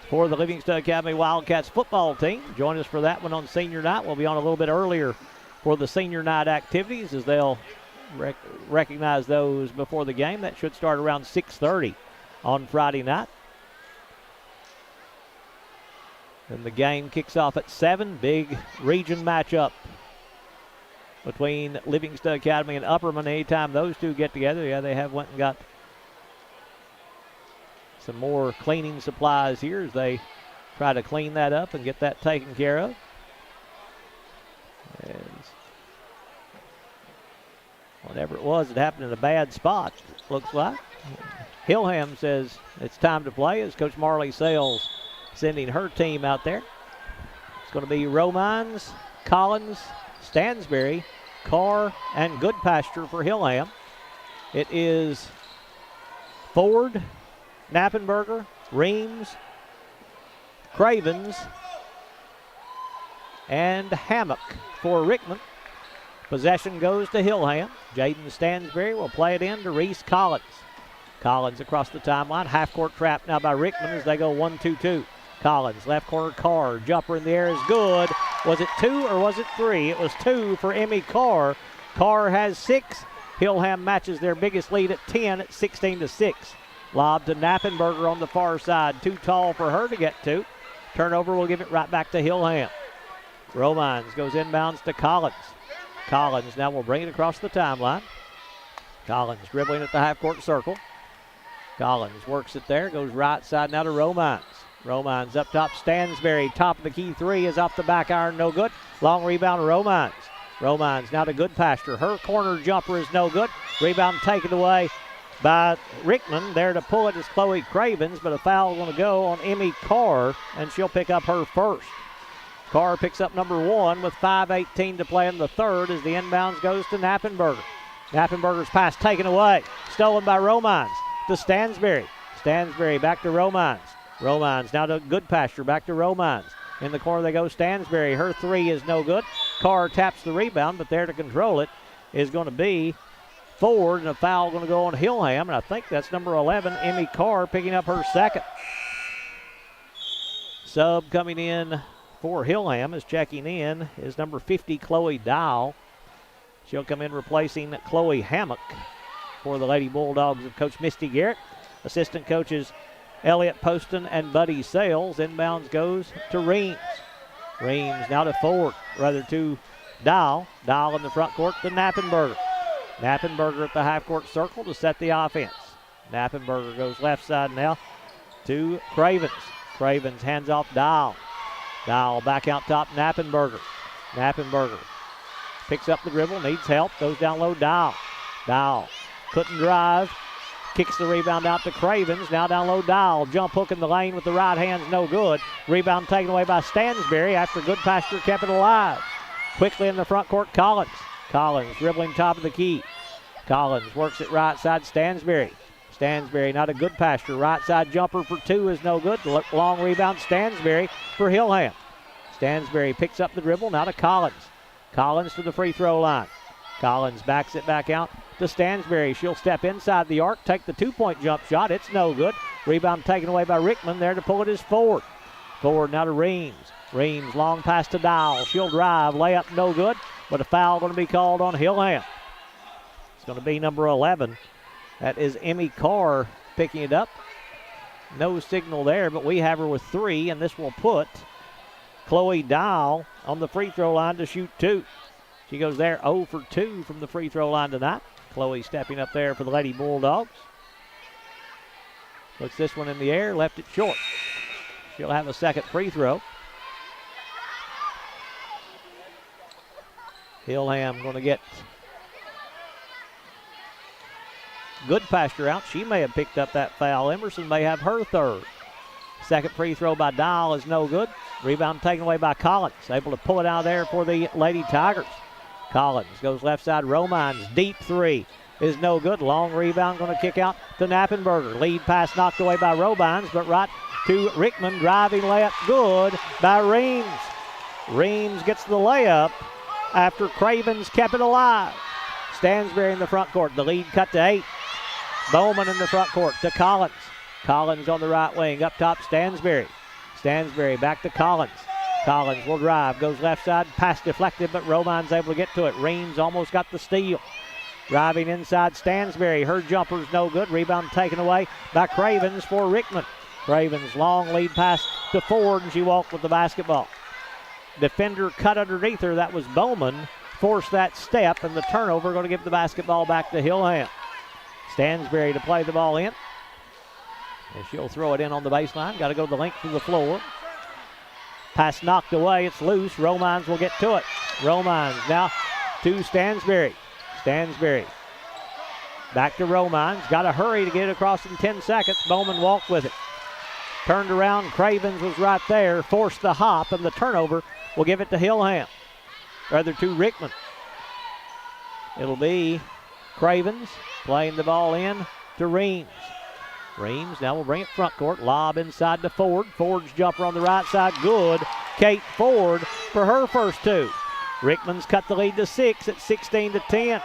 for the Livingston Academy Wildcats football team. Join us for that one on senior night. We'll be on a little bit earlier for the senior night activities, as they'll recognize those before the game. That should start around 6:30 on Friday night. And the game kicks off at 7. Big region matchup between Livingston Academy and Upperman. Anytime those two get together, yeah, they have went and got some more cleaning supplies here as they try to clean that up and get that taken care of. As whatever it was, it happened in a bad spot, looks like. Hilham says it's time to play as Coach Marley Sales sending her team out there. It's going to be Romines, Collins, Stansbury, Carr, and Goodpasture for Hilham. It is Ford, Knappenberger, Reams, Cravens, and Hammock for Rickman. Possession goes to Hilham. Jaden Stansbury will play it in to Reese Collins. Collins across the timeline. Half-court trap now by Rickman as they go 1-2-2. Collins, left corner, Carr. Jumper in the air is good. Was it 2 or was it 3? It was 2 for Emmy Carr. Carr has 6. Hilham matches their biggest lead at 10 at 16-6. Lob to Knappenberger on the far side. Too tall for her to get to. Turnover will give it right back to Hilham. Romines goes inbounds to Collins. Collins now will bring it across the timeline. Collins dribbling at the half-court circle. Collins works it there. Goes right side now to Romines. Romines up top. Stansbury, top of the key three is off the back iron, no good. Long rebound, Romines. Romines now to Goodpasture. Her corner jumper is no good. Rebound taken away by Rickman. There to pull it is Chloe Cravens, but a foul going to go on Emmy Carr, and she'll pick up her first. Carr picks up number 1 with 5:18 to play in the third as the inbounds goes to Knappenberger. Knappenberger's pass taken away. Stolen by Romines to Stansbury. Stansbury back to Romines. Romines now to Goodpasture. Back to Romines. In the corner they go. Stansberry. Her three is no good. Carr taps the rebound, but there to control it is going to be Ford, and a foul going to go on Hilham, and I think that's number 11, Emmy Carr, picking up her second. Sub coming in for Hilham is checking in is number 50, Chloe Dow. She'll come in replacing Chloe Hammock for the Lady Bulldogs of Coach Misty Garrett. Assistant coaches Elliott Poston and Buddy Sales. Inbounds goes to Reams. Reams now to Ford, rather to Dow. Dow in the front court to Knappenberger. Knappenberger at the half-court circle to set the offense. Knappenberger goes left side now to Cravens. Cravens hands off Dow. Dow back out top, Knappenberger. Knappenberger picks up the dribble, needs help, goes down low, Dow. Dow couldn't drive, kicks the rebound out to Cravens. Now down low, Dow. Jump hook in the lane with the right hand's no good. Rebound taken away by Stansberry after Goodpasture kept it alive. Quickly in the front court, Collins. Collins dribbling top of the key. Collins works it right side, Stansberry. Stansberry not a Goodpasture. Right side jumper for two is no good. Long rebound, Stansberry for Hilham. Stansberry picks up the dribble, now to Collins. Collins to the free throw line. Collins backs it back out to Stansberry. She'll step inside the arc, take the two-point jump shot. It's no good. Rebound taken away by Rickman. There to pull it is Ford. Ford now to Reams. Reams long pass to Dial. She'll drive. Layup no good, but a foul going to be called on Hilham. It's going to be number 11. That is Emmy Carr picking it up. No signal there, but we have her with three, and this will put Chloe Dial on the free throw line to shoot two. She goes there 0 for 2 from the free throw line tonight. Chloe stepping up there for the Lady Bulldogs. Puts this one in the air, left it short. She'll have a second free throw. Hilham going to get Goodpasture out. She may have picked up that foul. Emerson may have her third. Second free throw by Dial is no good. Rebound taken away by Collins. Able to pull it out of there for the Lady Tigers. Collins goes left side. Romines deep three is no good. Long rebound going to kick out to Knappenberger. Lead pass knocked away by Romines, but right to Rickman. Driving layup good by Reams. Reams gets the layup after Cravens kept it alive. Stansberry in the front court. The lead cut to 8. Bowman in the front court to Collins. Collins on the right wing. Up top, Stansberry. Stansberry back to Collins. Collins will drive. Goes left side. Pass deflected, but Romine's able to get to it. Reams almost got the steal. Driving inside, Stansberry. Her jumper's no good. Rebound taken away by Cravens for Rickman. Cravens long lead pass to Ford, and she walked with the basketball. Defender cut underneath her. That was Bowman. Forced that step, and the turnover going to give the basketball back to Hilham. Stansberry to play the ball in. And she'll throw it in on the baseline. Got to go the length of the floor. Pass knocked away. It's loose. Romines will get to it. Romines now to Stansberry. Stansberry back to Romines. Got to hurry to get it across in 10 seconds. Bowman walked with it. Turned around. Cravens was right there. Forced the hop, and the turnover will give it to Hilham. Rather to Rickman. It'll be Cravens playing the ball in to Reams. Reams now will bring it front court. Lob inside to Ford. Ford's jumper on the right side. Good. Kate Ford for her first two. Rickman's cut the lead to 6 at 16-10.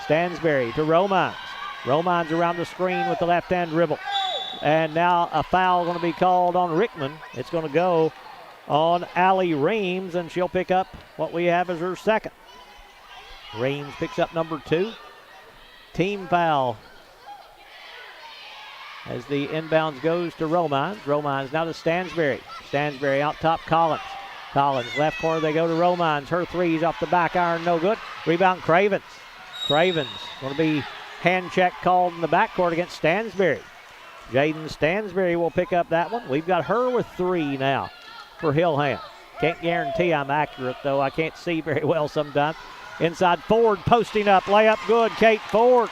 Stansberry to Romines. Romines around the screen with the left-hand dribble. And now a foul going to be called on Rickman. It's going to go on Allie Reams, and she'll pick up what we have as her second. Reams picks up number 2. Team foul as the inbounds goes to Romines. Romines now to Stansberry. Stansberry out top, Collins. Collins, left corner, they go to Romines. Her three's off the back iron, no good. Rebound, Cravens. Cravens going to be hand check called in the backcourt against Stansberry. Jaden Stansberry will pick up that one. We've got her with 3 now for Hilham. Can't guarantee I'm accurate, though. I can't see very well sometimes. Inside Ford posting up. Layup good. Kate Ford.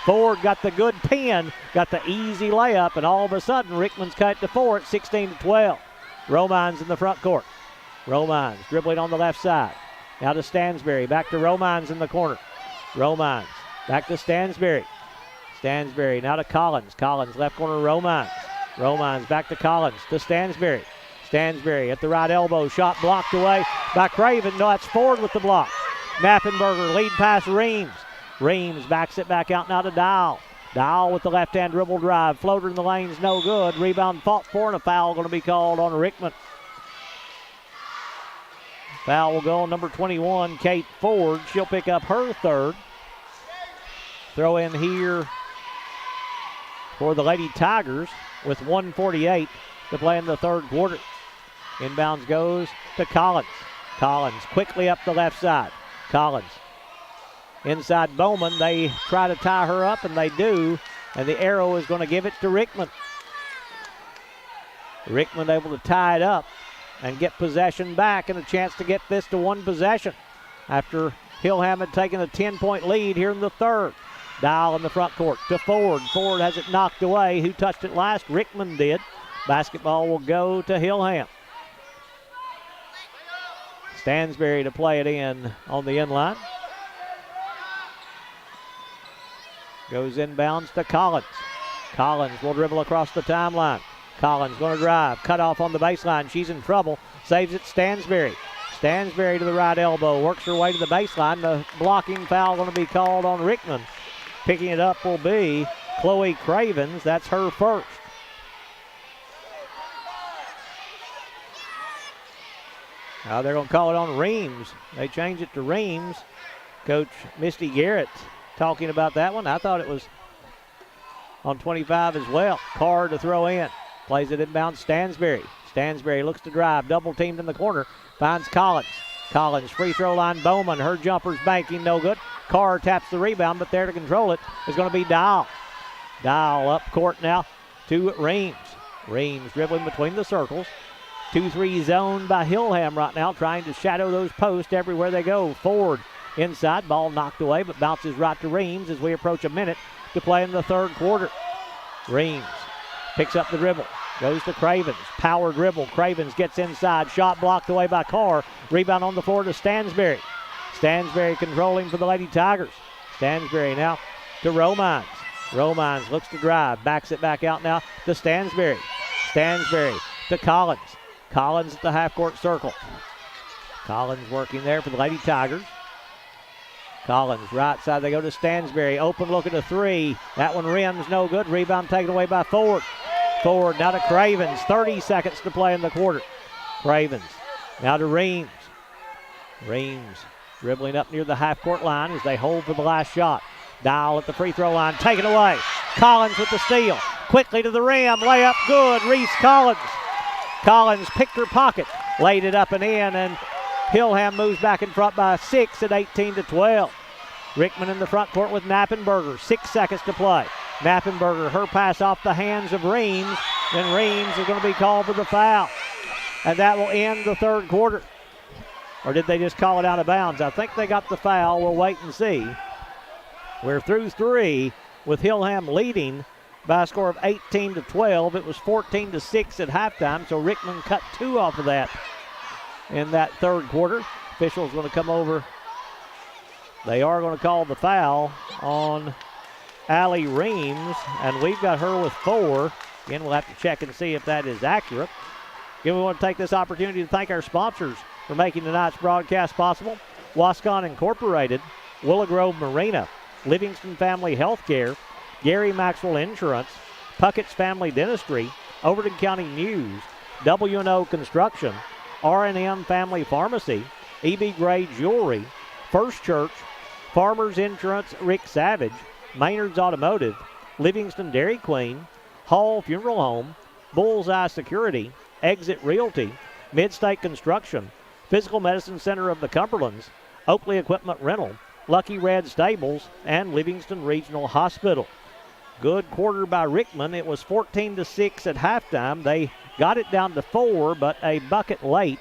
Ford got the good pin, got the easy layup, and all of a sudden Rickman's cut to 4 at 16-12. Romines in the front court. Romines dribbling on the left side. Now to Stansberry. Back to Romines in the corner. Romines back to Stansberry. Stansberry now to Collins. Collins left corner, Romines. Romines back to Collins to Stansberry. Stansberry at the right elbow. Shot blocked away by Craven. No, that's Ford with the block. Knappenberger lead pass Reams. Reams backs it back out now to Dial. Dial with the left-hand dribble drive. Floater in the lane's no good. Rebound fought for, and a foul going to be called on Rickman. Foul will go on number 21, Kate Ford. She'll pick up her third. Throw in here for the Lady Tigers with 1:48 to play in the third quarter. Inbounds goes to Collins. Collins quickly up the left side. Collins inside Bowman. They try to tie her up, and they do. And the arrow is going to give it to Rickman. Rickman able to tie it up and get possession back and a chance to get this to one possession after Hilham had taken a 10-point lead here in the third. Dial in the front court to Ford. Ford has it knocked away. Who touched it last? Rickman did. Basketball will go to Hilham. Stansberry to play it in on the inline. Goes inbounds to Collins. Collins will dribble across the timeline. Collins going to drive. Cut off on the baseline. She's in trouble. Saves it Stansberry. Stansberry to the right elbow. Works her way to the baseline. The blocking foul going to be called on Rickman. Picking it up will be Chloe Cravens. That's her first. Now they're going to call it on Reams. They change it to Reams. Coach Misty Garrett talking about that one. I thought it was on 25 as well. Carr to throw in. Plays it inbound Stansberry. Stansberry looks to drive. Double teamed in the corner. Finds Collins. Collins, free throw line, Bowman. Her jumper's banking, no good. Carr taps the rebound, but there to control it is going to be Dial. Dial up court now to Reams. Reams dribbling between the circles. 2-3 zone by Hilham right now, trying to shadow those posts everywhere they go. Ford inside, ball knocked away, but bounces right to Reams as we approach a minute to play in the third quarter. Reams picks up the dribble, goes to Cravens. Power dribble. Cravens gets inside. Shot blocked away by Carr. Rebound on the floor to Stansberry. Stansberry controlling for the Lady Tigers. Stansberry now to Romines. Romines looks to drive. Backs it back out now to Stansberry. Stansberry to Collins. Collins at the half-court circle. Collins working there for the Lady Tigers. Collins, right side, they go to Stansberry. Open look at a three. That one rims, no good. Rebound taken away by Ford. Ford now to Cravens. 30 seconds to play in the quarter. Cravens now to Reams. Reams dribbling up near the half-court line as they hold for the last shot. Dial at the free throw line, taken away. Collins with the steal. Quickly to the rim, layup good. Reese Collins. Collins picked her pocket, laid it up and in, and Hilham moves back in front by 6 at 18-12. Rickman in the front court with Knappenberger. 6 seconds to play. Knappenberger, her pass off the hands of Reams. Then Reams is going to be called for the foul. And that will end the third quarter. Or did they just call it out of bounds? I think they got the foul. We'll wait and see. We're through 3 with Hilham leading by a score of 18-12. It was 14-6 at halftime, so Rickman cut 2 off of that in that third quarter. Officials going to come over. They are going to call the foul on Allie Reams, and we've got her with 4. Again, we'll have to check and see if that is accurate. Again, we want to take this opportunity to thank our sponsors for making tonight's broadcast possible. Wascon Incorporated, Willow Grove Marina, Livingston Family Healthcare, Gary Maxwell Insurance, Puckett's Family Dentistry, Overton County News, W&O Construction, R&M Family Pharmacy, E.B. Gray Jewelry, First Church, Farmers Insurance Rick Savage, Maynard's Automotive, Livingston Dairy Queen, Hall Funeral Home, Bullseye Security, Exit Realty, Midstate Construction, Physical Medicine Center of the Cumberlands, Oakley Equipment Rental, Lucky Red Stables, and Livingston Regional Hospital. Good quarter by Rickman. It was 14-6 at halftime. They got it down to 4, but a bucket late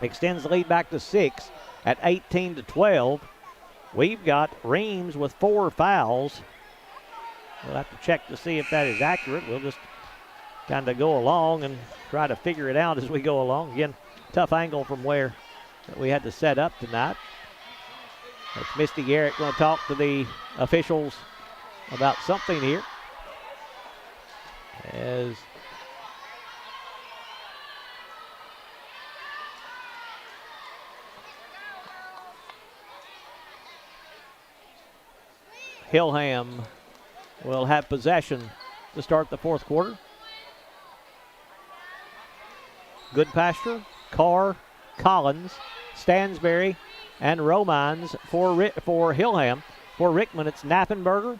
extends the lead back to 6 at 18-12. We've got Reams with 4 fouls. We'll have to check to see if that is accurate. We'll just kind of go along and try to figure it out as we go along. Again, tough angle from where we had to set up tonight. That's Misty Garrett going to talk to the officials about something here. As Hilham will have possession to start the fourth quarter. Goodpasture, Carr, Collins, Stansberry, and Romines for Hilham. For Rickman, it's Knappenberger.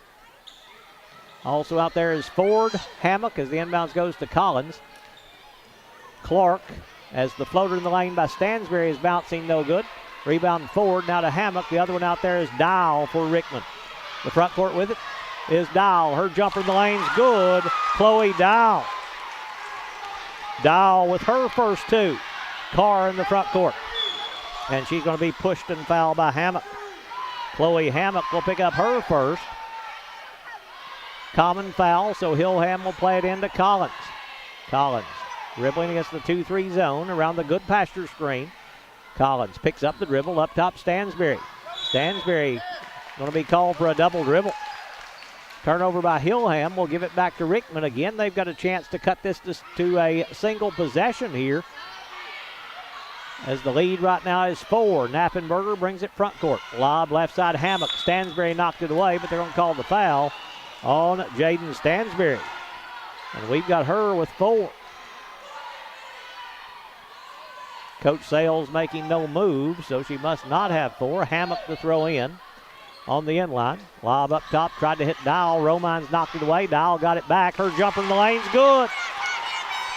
Also out there is Ford, Hammock as the inbounds goes to Collins. Clark as the floater in the lane by Stansberry is bouncing no good. Rebound Ford, now to Hammock. The other one out there is Dial for Rickman. The front court with it is Dial. Her jumper in the lane's good. Chloe Dial. Dial with her first two. Carr in the front court. And she's going to be pushed and fouled by Hammock. Chloe Hammock will pick up her first. Common foul, so Hilham will play it into Collins. Collins dribbling against the 2-3 zone around the Goodpasture screen. Collins picks up the dribble up top, Stansberry. Stansberry going to be called for a double dribble. Turnover by Hilham. Will give it back to Rickman again. They've got a chance to cut this to a single possession here, as the lead right now is 4. Knappenberger brings it front court. Lob left side, Hammock. Stansberry knocked it away, but they're going to call the foul on Jaden Stansberry. And we've got her with 4. Coach Sales making no move, so she must not have 4. Hammock to throw in on the end line. Lob up top, tried to hit Dial. Romines knocked it away. Dial got it back. Her jumper in the lane's good.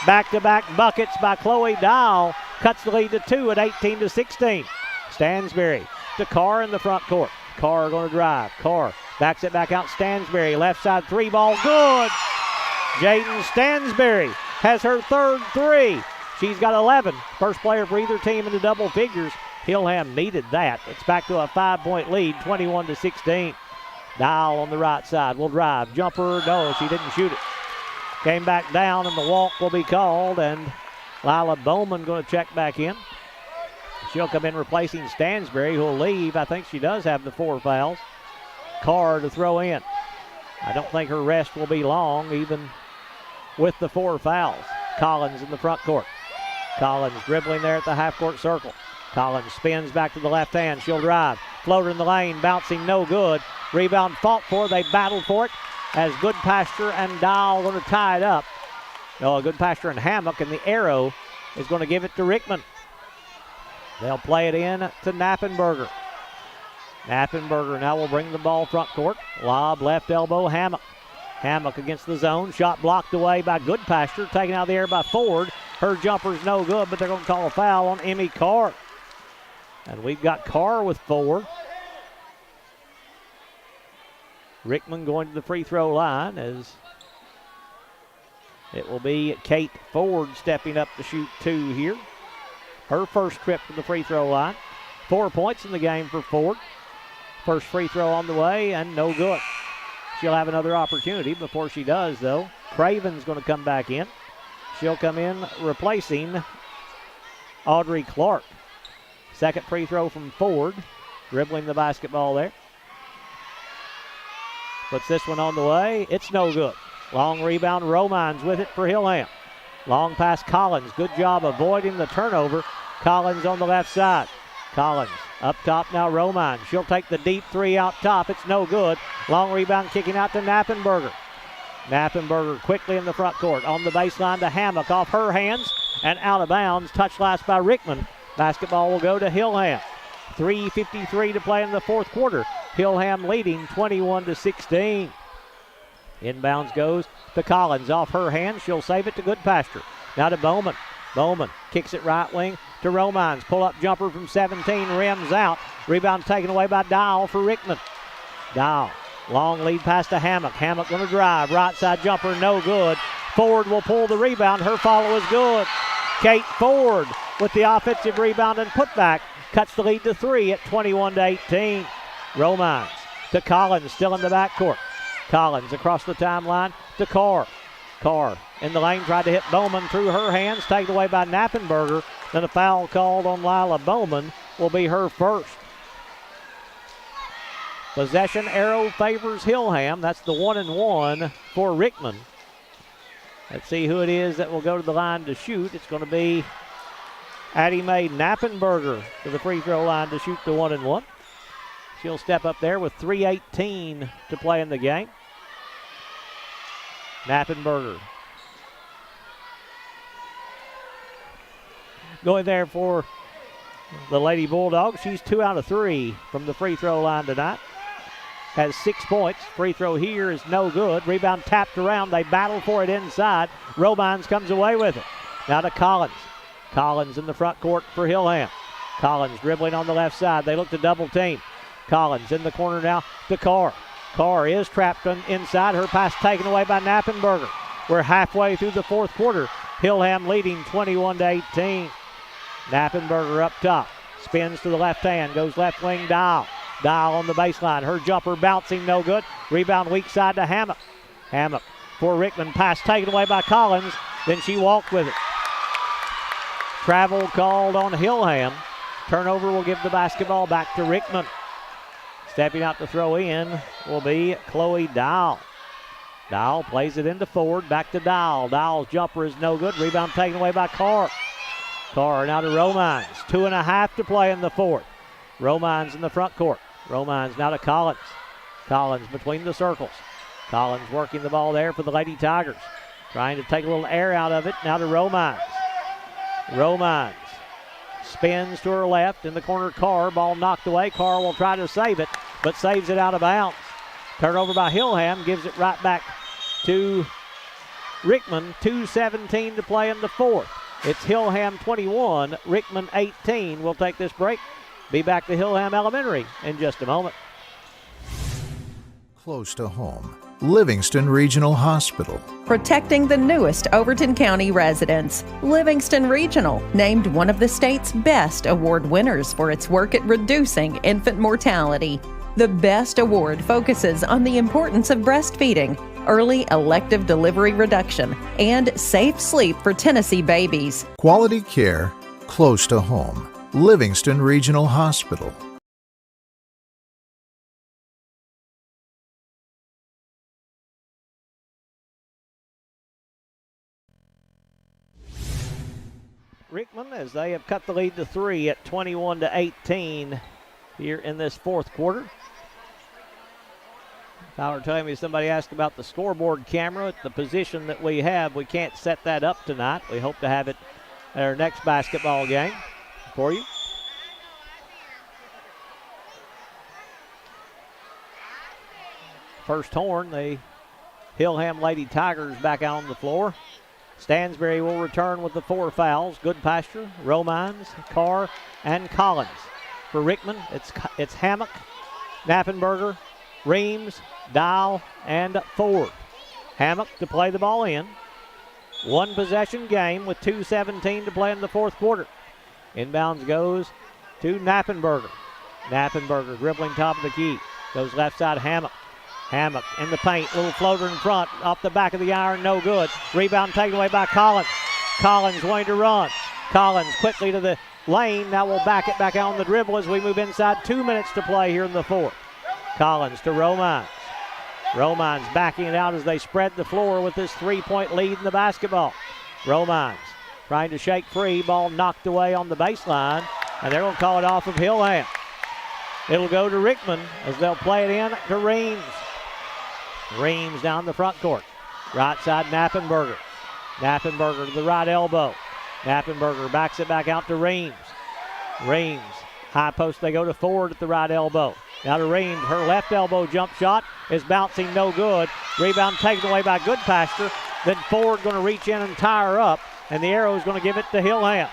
Back-to-back buckets by Chloe Dial. Cuts the lead to 2 at 18-16. Stansberry to Carr in the front court. Carr going to drive. Carr backs it back out. Stansberry, left side 3 ball, good. Jaden Stansberry has her third 3. She's got 11. First player for either team in the double figures. Hilham needed that. It's back to a 5-point lead, 21-16. Dial on the right side will drive. Jumper, no, she didn't shoot it. Came back down, and the walk will be called, and Lila Bowman going to check back in. She'll come in replacing Stansberry, who will leave. I think she does have the 4 fouls. Carr to throw in. I don't think her rest will be long, even with the 4 fouls. Collins in the front court. Collins dribbling there at the half-court circle. Collins spins back to the left hand. She'll drive. Floater in the lane, bouncing no good. Rebound fought for. They battled for it as Goodpasture and Dial going to tie it up. Goodpasture and Hammock, and the arrow is going to give it to Rickman. They'll play it in to Knappenberger. Knappenberger now will bring the ball front court. Lob left elbow, Hammock. Hammock against the zone. Shot blocked away by Goodpasture. Taken out of the air by Ford. Her jumper's no good, but they're going to call a foul on Emmy Carr. And we've got Carr with 4. Rickman going to the free throw line, as it will be Kate Ford stepping up to shoot 2 here. Her first trip to the free throw line. 4 points in the game for Ford. First free throw on the way, and no good. She'll have another opportunity. Before she does, though, Craven's going to come back in. She'll come in replacing Audrey Clark. Second free throw from Ford. Dribbling the basketball there. Puts this one on the way. It's no good. Long rebound. Romines with it for Hilham. Long pass Collins. Good job avoiding the turnover. Collins on the left side. Collins up top now. Romines. She'll take the deep 3 out top. It's no good. Long rebound kicking out to Knappenberger. Knappenberger quickly in the front court. On the baseline to Hammock. Off her hands and out of bounds. Touch last by Rickman. Basketball will go to Hilham. 3:53 to play in the fourth quarter. Hilham leading 21-16. Inbounds goes to Collins. Off her hand. She'll save it to Goodpasture. Now to Bowman. Bowman kicks it right wing to Romines. Pull-up jumper from 17. Rims out. Rebound taken away by Dial for Rickman. Dial. Long lead pass to Hammock. Hammock going to drive. Right side jumper, no good. Ford will pull the rebound. Her follow is good. Kate Ford with the offensive rebound and putback. Cuts the lead to 3 at 21-18. Romines to Collins, still in the backcourt. Collins across the timeline to Carr. Carr in the lane, tried to hit Bowman through her hands, taken away by Knappenberger. Then a foul called on Lila Bowman will be her first. Possession arrow favors Hilham. That's the 1-and-1 for Rickman. Let's see who it is that will go to the line to shoot. It's going to be Addie Mae Knappenberger to the free throw line to shoot the 1-and-1. She'll step up there with 3:18 to play in the game. Knappenberger going there for the Lady Bulldogs. She's 2 out of 3 from the free throw line tonight. Has 6 points. Free throw here is no good. Rebound tapped around. They battle for it inside. Romines comes away with it. Now to Collins. Collins in the front court for Hilham. Collins dribbling on the left side. They look to double team. Collins in the corner now to Carr. Carr is trapped inside. Her pass taken away by Knappenberger. We're halfway through the fourth quarter. Hilham leading 21-18. Knappenberger up top. Spins to the left hand. Goes left wing Dial. Dial on the baseline. Her jumper bouncing no good. Rebound weak side to Hammock. Hammock for Rickman. Pass taken away by Collins. Then she walked with it. Travel called on Hilham. Turnover will give the basketball back to Rickman. Stepping out to throw in will be Chloe Dial. Dial plays it into forward. Back to Dial. Dial's jumper is no good. Rebound taken away by Carr. Carr now to Romines. 2.5 to play in the fourth. Romines in the front court. Romines now to Collins. Collins between the circles. Collins working the ball there for the Lady Tigers. Trying to take a little air out of it. Now to Romines. Romines spins to her left. In the corner, Carr. Ball knocked away. Carr will try to save it, but saves it out of bounds. Turnover by Hilham. Gives it right back to Rickman. 2:17 to play in the fourth. It's Hilham 21, Rickman 18. We'll take this break. Be back to Hilham Elementary in just a moment. Close to home, Livingston Regional Hospital. Protecting the newest Overton County residents. Livingston Regional, named one of the state's best award winners for its work at reducing infant mortality. The Best Award focuses on the importance of breastfeeding, early elective delivery reduction, and safe sleep for Tennessee babies. Quality care, close to home, Livingston Regional Hospital. Rickman, as they have cut the lead to 3 at 21-18 here in this fourth quarter. Tyler telling me somebody asked about the scoreboard camera at the position that we have. We can't set that up tonight. We hope to have it at our next basketball game for you. First horn, the Hilham Lady Tigers back out on the floor. Stansbury will return with the 4 fouls. Goodpasture, Romines, Carr, and Collins. For Rickman, it's Hammock, Knappenberger, Reams, Dial, and Ford. Hammock to play the ball in. 1 possession game with 2:17 to play in the fourth quarter. Inbounds goes to Knappenberger. Knappenberger dribbling top of the key. Goes left side Hammock. Hammock in the paint. Little floater in front. Off the back of the iron. No good. Rebound taken away by Collins. Collins going to run. Collins quickly to the lane. Now we'll back it back out on the dribble as we move inside. 2 minutes to play here in the fourth. Collins to Romines. Romines backing it out as they spread the floor with this 3-point lead in the basketball. Romines trying to shake free. Ball knocked away on the baseline. And they're going to call it off of Hilham. It'll go to Rickman as they'll play it in to Reams. Reams down the front court. Right side Knappenberger. Knappenberger to the right elbow. Knappenberger backs it back out to Reams. Reams. High post, they go to Ford at the right elbow. Now to Reams. Her left elbow jump shot is bouncing no good. Rebound taken away by Goodpasture. Then Ford going to reach in and tie her up. And the arrow is going to give it to Hilham.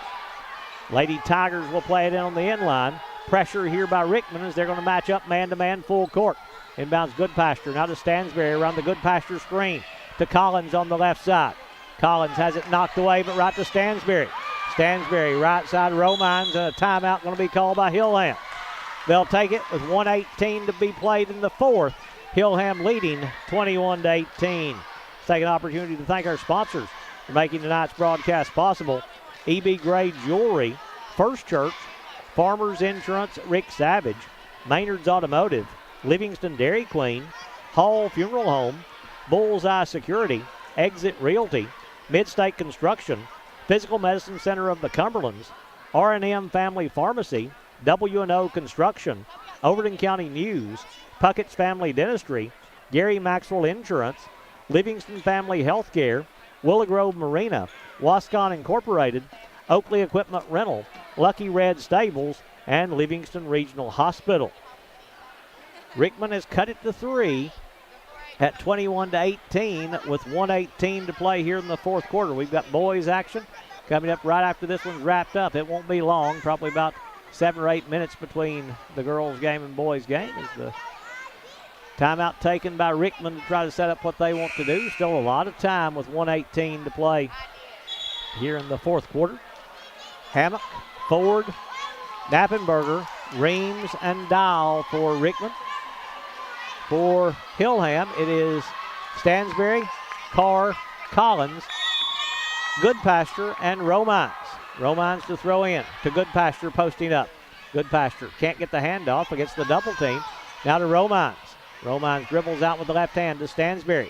Lady Tigers will play it in on the end line. Pressure here by Rickman as they're going to match up man-to-man full court. Inbounds Goodpasture. Now to Stansbury around the Goodpasture screen. To Collins on the left side. Collins has it knocked away, but right to Stansbury. Stansbury right side Romines, and a timeout going to be called by Hilham. They'll take it with 1:18 to be played in the fourth. Hilham leading 21-18. Let's take an opportunity to thank our sponsors for making tonight's broadcast possible. EB Gray Jewelry, First Church, Farmers Insurance, Rick Savage, Maynard's Automotive, Livingston Dairy Queen, Hall Funeral Home, Bullseye Security, Exit Realty, Midstate Construction, Physical Medicine Center of the Cumberlands, R&M Family Pharmacy, W&O Construction, Overton County News, Puckett's Family Dentistry, Gary Maxwell Insurance, Livingston Family Healthcare, Willow Grove Marina, Wascon Incorporated, Oakley Equipment Rental, Lucky Red Stables, and Livingston Regional Hospital. Rickman has cut it to 3 at 21-18 with 1:18 to play here in the fourth quarter. We've got boys action coming up right after this one's wrapped up. It won't be long, probably about 7 or 8 minutes between the girls' game and boys' game. As the timeout taken by Rickman to try to set up what they want to do. Still a lot of time with 1:18 to play here in the fourth quarter. Hammock, Ford, Knappenberger, Reams, and Dial for Rickman. For Hilham, it is Stansberry, Carr, Collins, Goodpasture, and Romines. Romines to throw in to Goodpasture posting up. Goodpasture can't get the handoff against the double team. Now to Romines. Romines dribbles out with the left hand to Stansberry.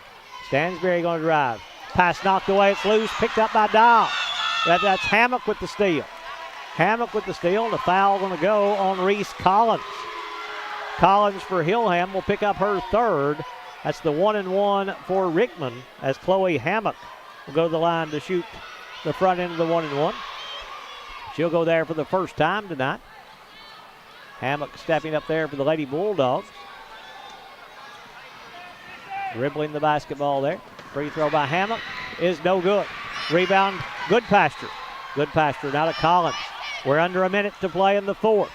Stansberry going to drive. Pass knocked away. It's loose. Picked up by Dial. That's Hammock with the steal. Hammock with the steal. And the foul going to go on Reese Collins. Collins for Hilham will pick up her third. That's the 1-1 for Rickman as Chloe Hammock will go to the line to shoot the front end of the 1-1. She'll go there for the first time tonight. Hammock stepping up there for the Lady Bulldogs. Dribbling the basketball there. Free throw by Hammock is no good. Rebound, Goodpasture. Goodpasture now to Collins. We're under a minute to play in the fourth.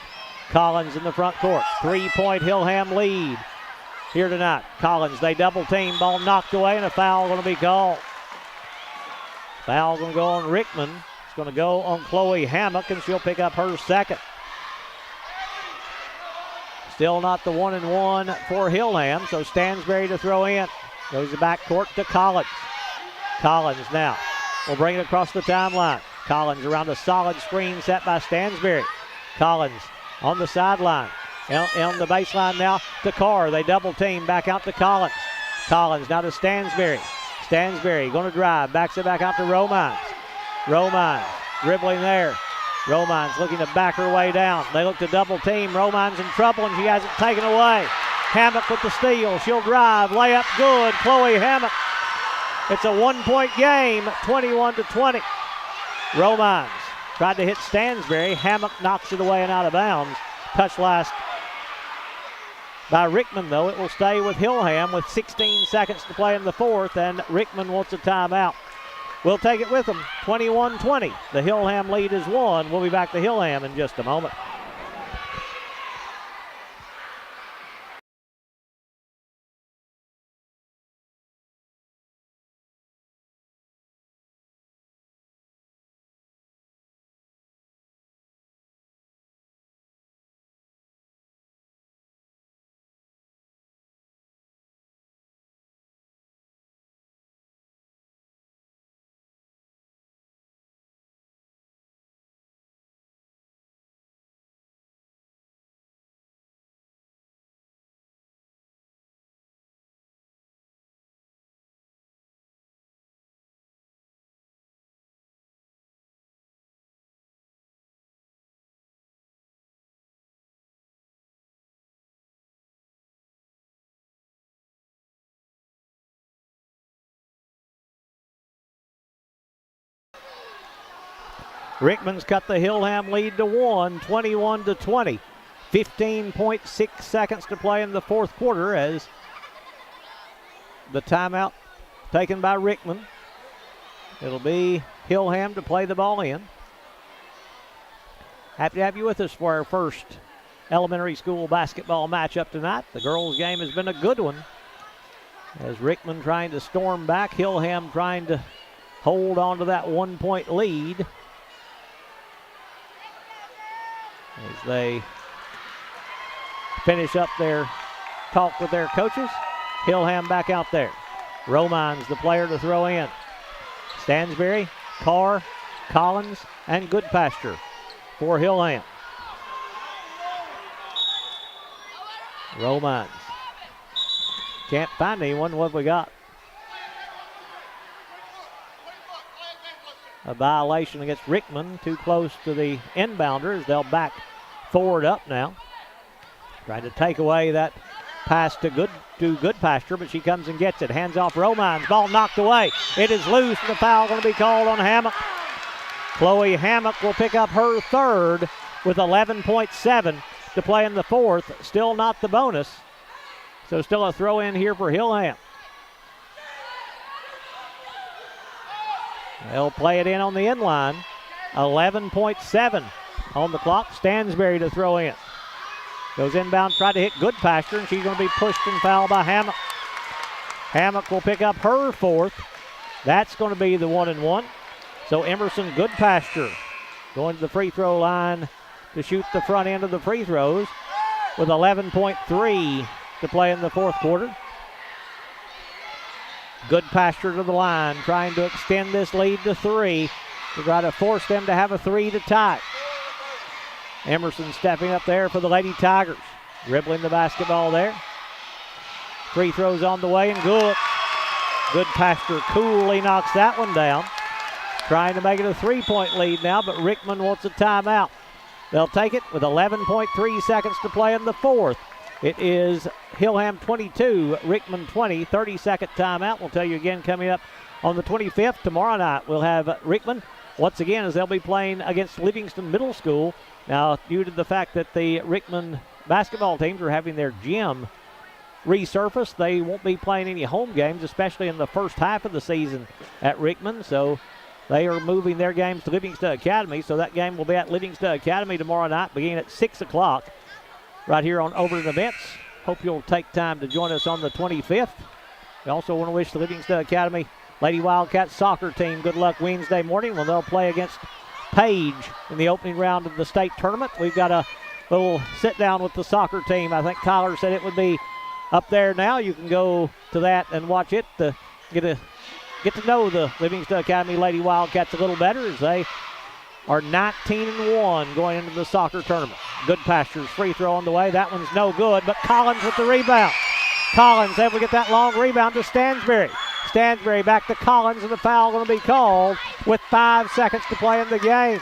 Collins in the front court. 3-point Hilham lead here tonight. Collins, they double team. Ball knocked away and a foul going to be called. Foul going to go on Rickman. It's going to go on Chloe Hammock and she'll pick up her second. Still not the 1-1 for Hilham, so Stansberry to throw in. Goes the backcourt to Collins. Collins now will bring it across the timeline. Collins around a solid screen set by Stansberry. Collins on the sideline. On the baseline now to Carr. They double team back out to Collins. Collins now to Stansberry. Stansberry going to drive. Backs it back out to Romines. Romines dribbling there. Romines looking to back her way down. They look to double team. Romines in trouble and she has it taken away. Hammock with the steal. She'll drive. Layup good. Chloe Hammock. It's a 1-point game, 21-20. Romines tried to hit Stansberry. Hammock knocks it away and out of bounds. Touch last by Rickman, though. It will stay with Hilham with 16 seconds to play in the fourth, and Rickman wants a timeout. We'll take it with them, 21-20. The Hilham lead is 1. We'll be back to Hilham in just a moment. Rickman's cut the Hilham lead to 1, 21-20. 15.6 seconds to play in the fourth quarter as the timeout taken by Rickman. It'll be Hilham to play the ball in. Happy to have you with us for our first elementary school basketball matchup tonight. The girls' game has been a good one as Rickman trying to storm back, Hilham trying to hold on to that 1-point lead as they finish up their talk with their coaches. Hilham back out there. Romines the player to throw in. Stansberry, Carr, Collins, and Goodpasture for Hilham. Romines. Can't find anyone. What have we got? A violation against Rickman, too close to the inbounder as they'll back forward up now. Trying to take away that pass to Goodpasture, but she comes and gets it. Hands off Romines. Ball knocked away. It is loose, and the foul going to be called on Hammock. Chloe Hammock will pick up her third with 11.7 to play in the fourth. Still not the bonus. So still a throw in here for Hilham. They'll play it in on the end line. 11.7 on the clock. Stansberry to throw in. Goes inbound, tried to hit Goodpasture, and she's going to be pushed and fouled by Hammock. Hammock will pick up her fourth. That's going to be the 1-and-1. So Emerson Goodpasture going to the free throw line to shoot the front end of the free throws with 11.3 to play in the fourth quarter. Goodpasture to the line, trying to extend this lead to 3 to try to force them to have a 3 to tie. Emerson stepping up there for the Lady Tigers. Dribbling the basketball there. Free throws on the way and good. Goodpasture coolly knocks that one down. Trying to make it a 3-point lead now, but Rickman wants a timeout. They'll take it with 11.3 seconds to play in the fourth. It is Hilham 22, Rickman 20, 30-second timeout. We'll tell you again coming up on the 25th. Tomorrow night we'll have Rickman once again as they'll be playing against Livingston Middle School. Now, due to the fact that the Rickman basketball teams are having their gym resurfaced, they won't be playing any home games, especially in the first half of the season at Rickman. So they are moving their games to Livingston Academy. So that game will be at Livingston Academy tomorrow night, beginning at 6 o'clock, right here on Overton Events. Hope you'll take time to join us on the 25th. We also want to wish the Livingston Academy Lady Wildcats soccer team good luck Wednesday morning when they'll play against Page in the opening round of the state tournament. We've got a little sit down with the soccer team. I think Tyler said it would be up there now. You can go to that and watch it to get to know the Livingston Academy Lady Wildcats a little better as they are 19-1 going into the soccer tournament. Goodpasture's free throw on the way. That one's no good, but Collins with the rebound. Collins able to get that long rebound to Stansberry. Stansberry back to Collins, and the foul going to be called with 5 seconds to play in the game.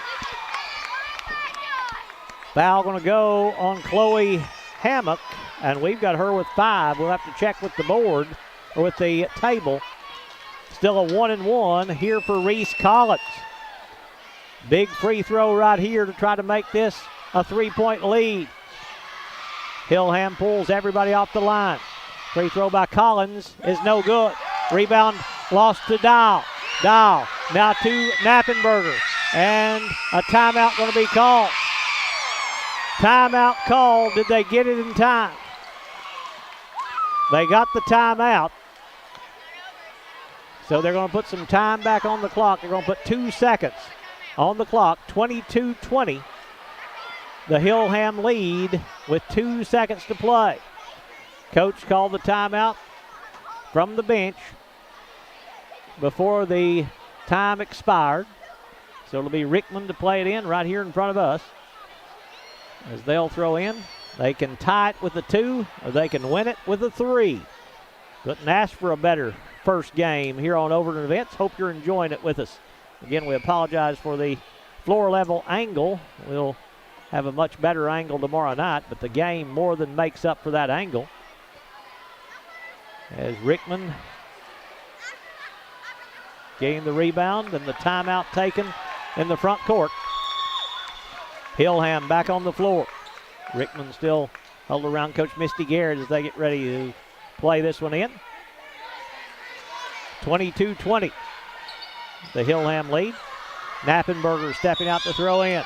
Foul going to go on Chloe Hammock, and we've got her with 5. We'll have to check with the board or with the table. Still a 1-and-1 here for Reese Collins. Big free throw right here to try to make this a 3-point lead. Hilham pulls everybody off the line. Free throw by Collins is no good. Rebound lost to Dial. Dial now to Knappenberger. And a timeout going to be called. Timeout called. Did they get it in time? They got the timeout. So they're going to put some time back on the clock. They're going to put 2 seconds on the clock. 22-20. The Hilham lead with 2 seconds to play. Coach called the timeout from the bench before the time expired. So it'll be Rickman to play it in right here in front of us. As they'll throw in, they can tie it with a 2 or they can win it with a 3. Couldn't ask for a better first game here on Overton Events. Hope you're enjoying it with us. Again, we apologize for the floor level angle. We'll have a much better angle tomorrow night, but the game more than makes up for that angle. As Rickman getting the rebound and the timeout taken in the front court. Hilham back on the floor. Rickman still held around Coach Misty Garrett as they get ready to play this one in. 22-20. The Hilham lead. Knappenberger stepping out to throw in.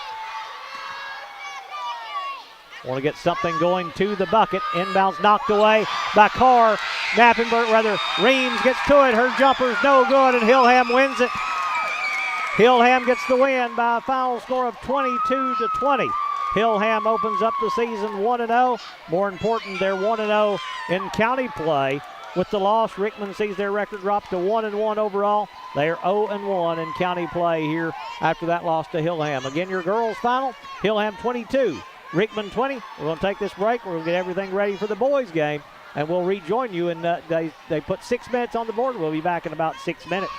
Want to get something going to the bucket. Inbounds knocked away by Carr. Reams gets to it. Her jumper's no good, and Hilham wins it. Hilham gets the win by a final score of 22-20. Hilham opens up the season 1-0. More important, they're 1-0 in county play. With the loss, Rickman sees their record drop to 1-1 overall. They are 0-1 in county play here after that loss to Hilham. Again, your girls' final, Hilham 22, Rickman 20. We're going to take this break. We're going to get everything ready for the boys' game, and we'll rejoin you. And they put 6 minutes on the board. We'll be back in about 6 minutes.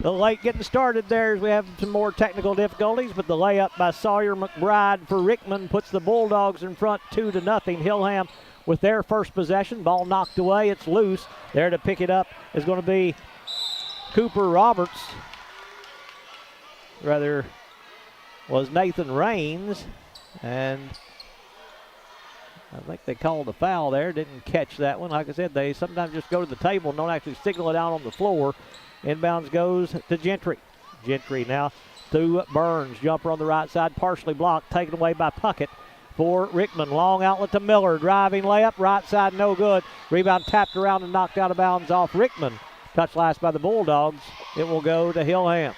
The late getting started there as we have some more technical difficulties, but the layup by Sawyer McBride for Rickman puts the Bulldogs in front 2-0. Hilham with their first possession. Ball knocked away. It's loose. There to pick it up is going to be Cooper Roberts. Rather, was Nathan Raines. And I think they called a foul there. Didn't catch that one. Like I said, they sometimes just go to the table and don't actually signal it out on the floor. Inbounds goes to Gentry. Gentry now to Burns. Jumper on the right side, partially blocked, taken away by Puckett for Rickman. Long outlet to Miller. Driving layup, right side, no good. Rebound tapped around and knocked out of bounds off Rickman. Touch last by the Bulldogs. It will go to Hilham.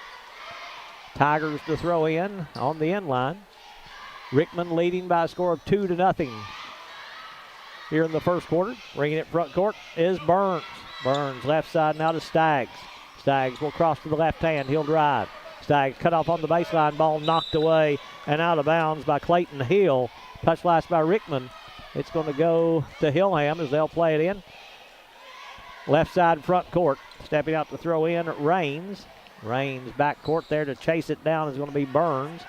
Tigers to throw in on the end line. Rickman leading by a score of 2-0 here in the first quarter. Bringing it front court is Burns. Burns left side now to Staggs. Staggs will cross to the left hand. He'll drive. Staggs cut off on the baseline. Ball knocked away and out of bounds by Clayton Hill. Touch last by Rickman. It's going to go to Hilham as they'll play it in. Left side front court. Stepping out to throw in Raines. Raines back court there to chase it down is going to be Burns.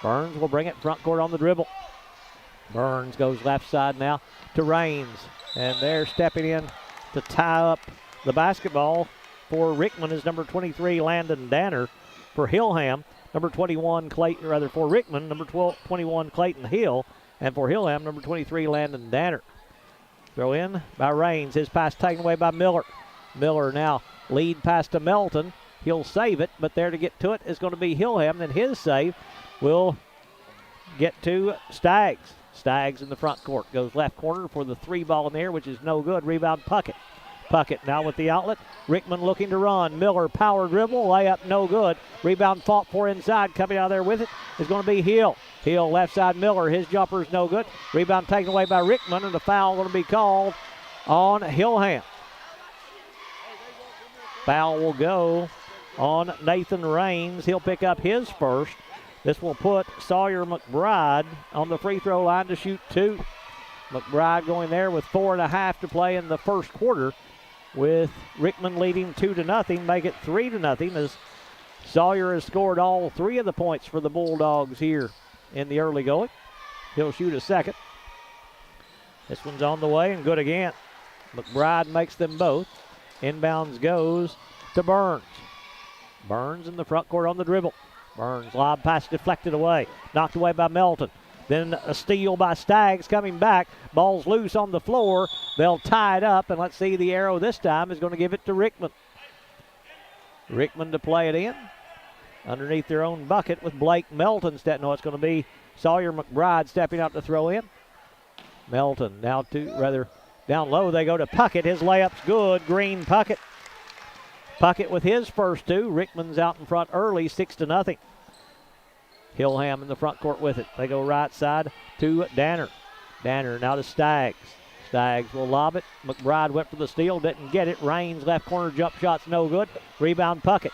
Burns will bring it front court on the dribble. Burns goes left side now to Raines. And they're stepping in to tie up the basketball for Rickman is number 23, Landon Danner. For Hilham, number 21, for Rickman, number 21, Clayton Hill. And for Hilham, number 23, Landon Danner. Throw in by Raines. His pass taken away by Miller. Miller now lead pass to Melton. He'll save it, but there to get to it is going to be Hilham. Then his save will get to Staggs. Staggs in the front court. Goes left corner for the three ball in the air, which is no good. Rebound Puckett. Puckett now with the outlet. Rickman looking to run. Miller power dribble. Layup no good. Rebound fought for inside. Coming out of there with it is going to be Hill. Hill left side Miller. His jumper is no good. Rebound taken away by Rickman, and the foul going to be called on Hilham. Foul will go on Nathan Raines. He'll pick up his first. This will put Sawyer McBride on the free throw line to shoot 2. McBride going there with 4.5 to play in the first quarter, with Rickman leading 2-0, make it 3-0 as Sawyer has scored all 3 of the points for the Bulldogs here in the early going. He'll shoot a second. This one's on the way and good again. McBride makes them both. Inbounds goes to Burns. Burns in the front court on the dribble. Burns lob pass deflected away. Knocked away by Melton. Then a steal by Staggs coming back. Ball's loose on the floor. They'll tie it up, and let's see, the arrow this time is going to give it to Rickman. Rickman to play it in underneath their own bucket with Blake Melton. It's going to be Sawyer McBride stepping out to throw in. Melton now down low. They go to Puckett. His layup's good. Green Puckett. Puckett with his first 2. Rickman's out in front early, 6-0. Hilham in the front court with it. They go right side to Danner. Danner now to Staggs. Staggs will lob it. McBride went for the steal, didn't get it. Raines left corner jump shot's no good. Rebound Puckett.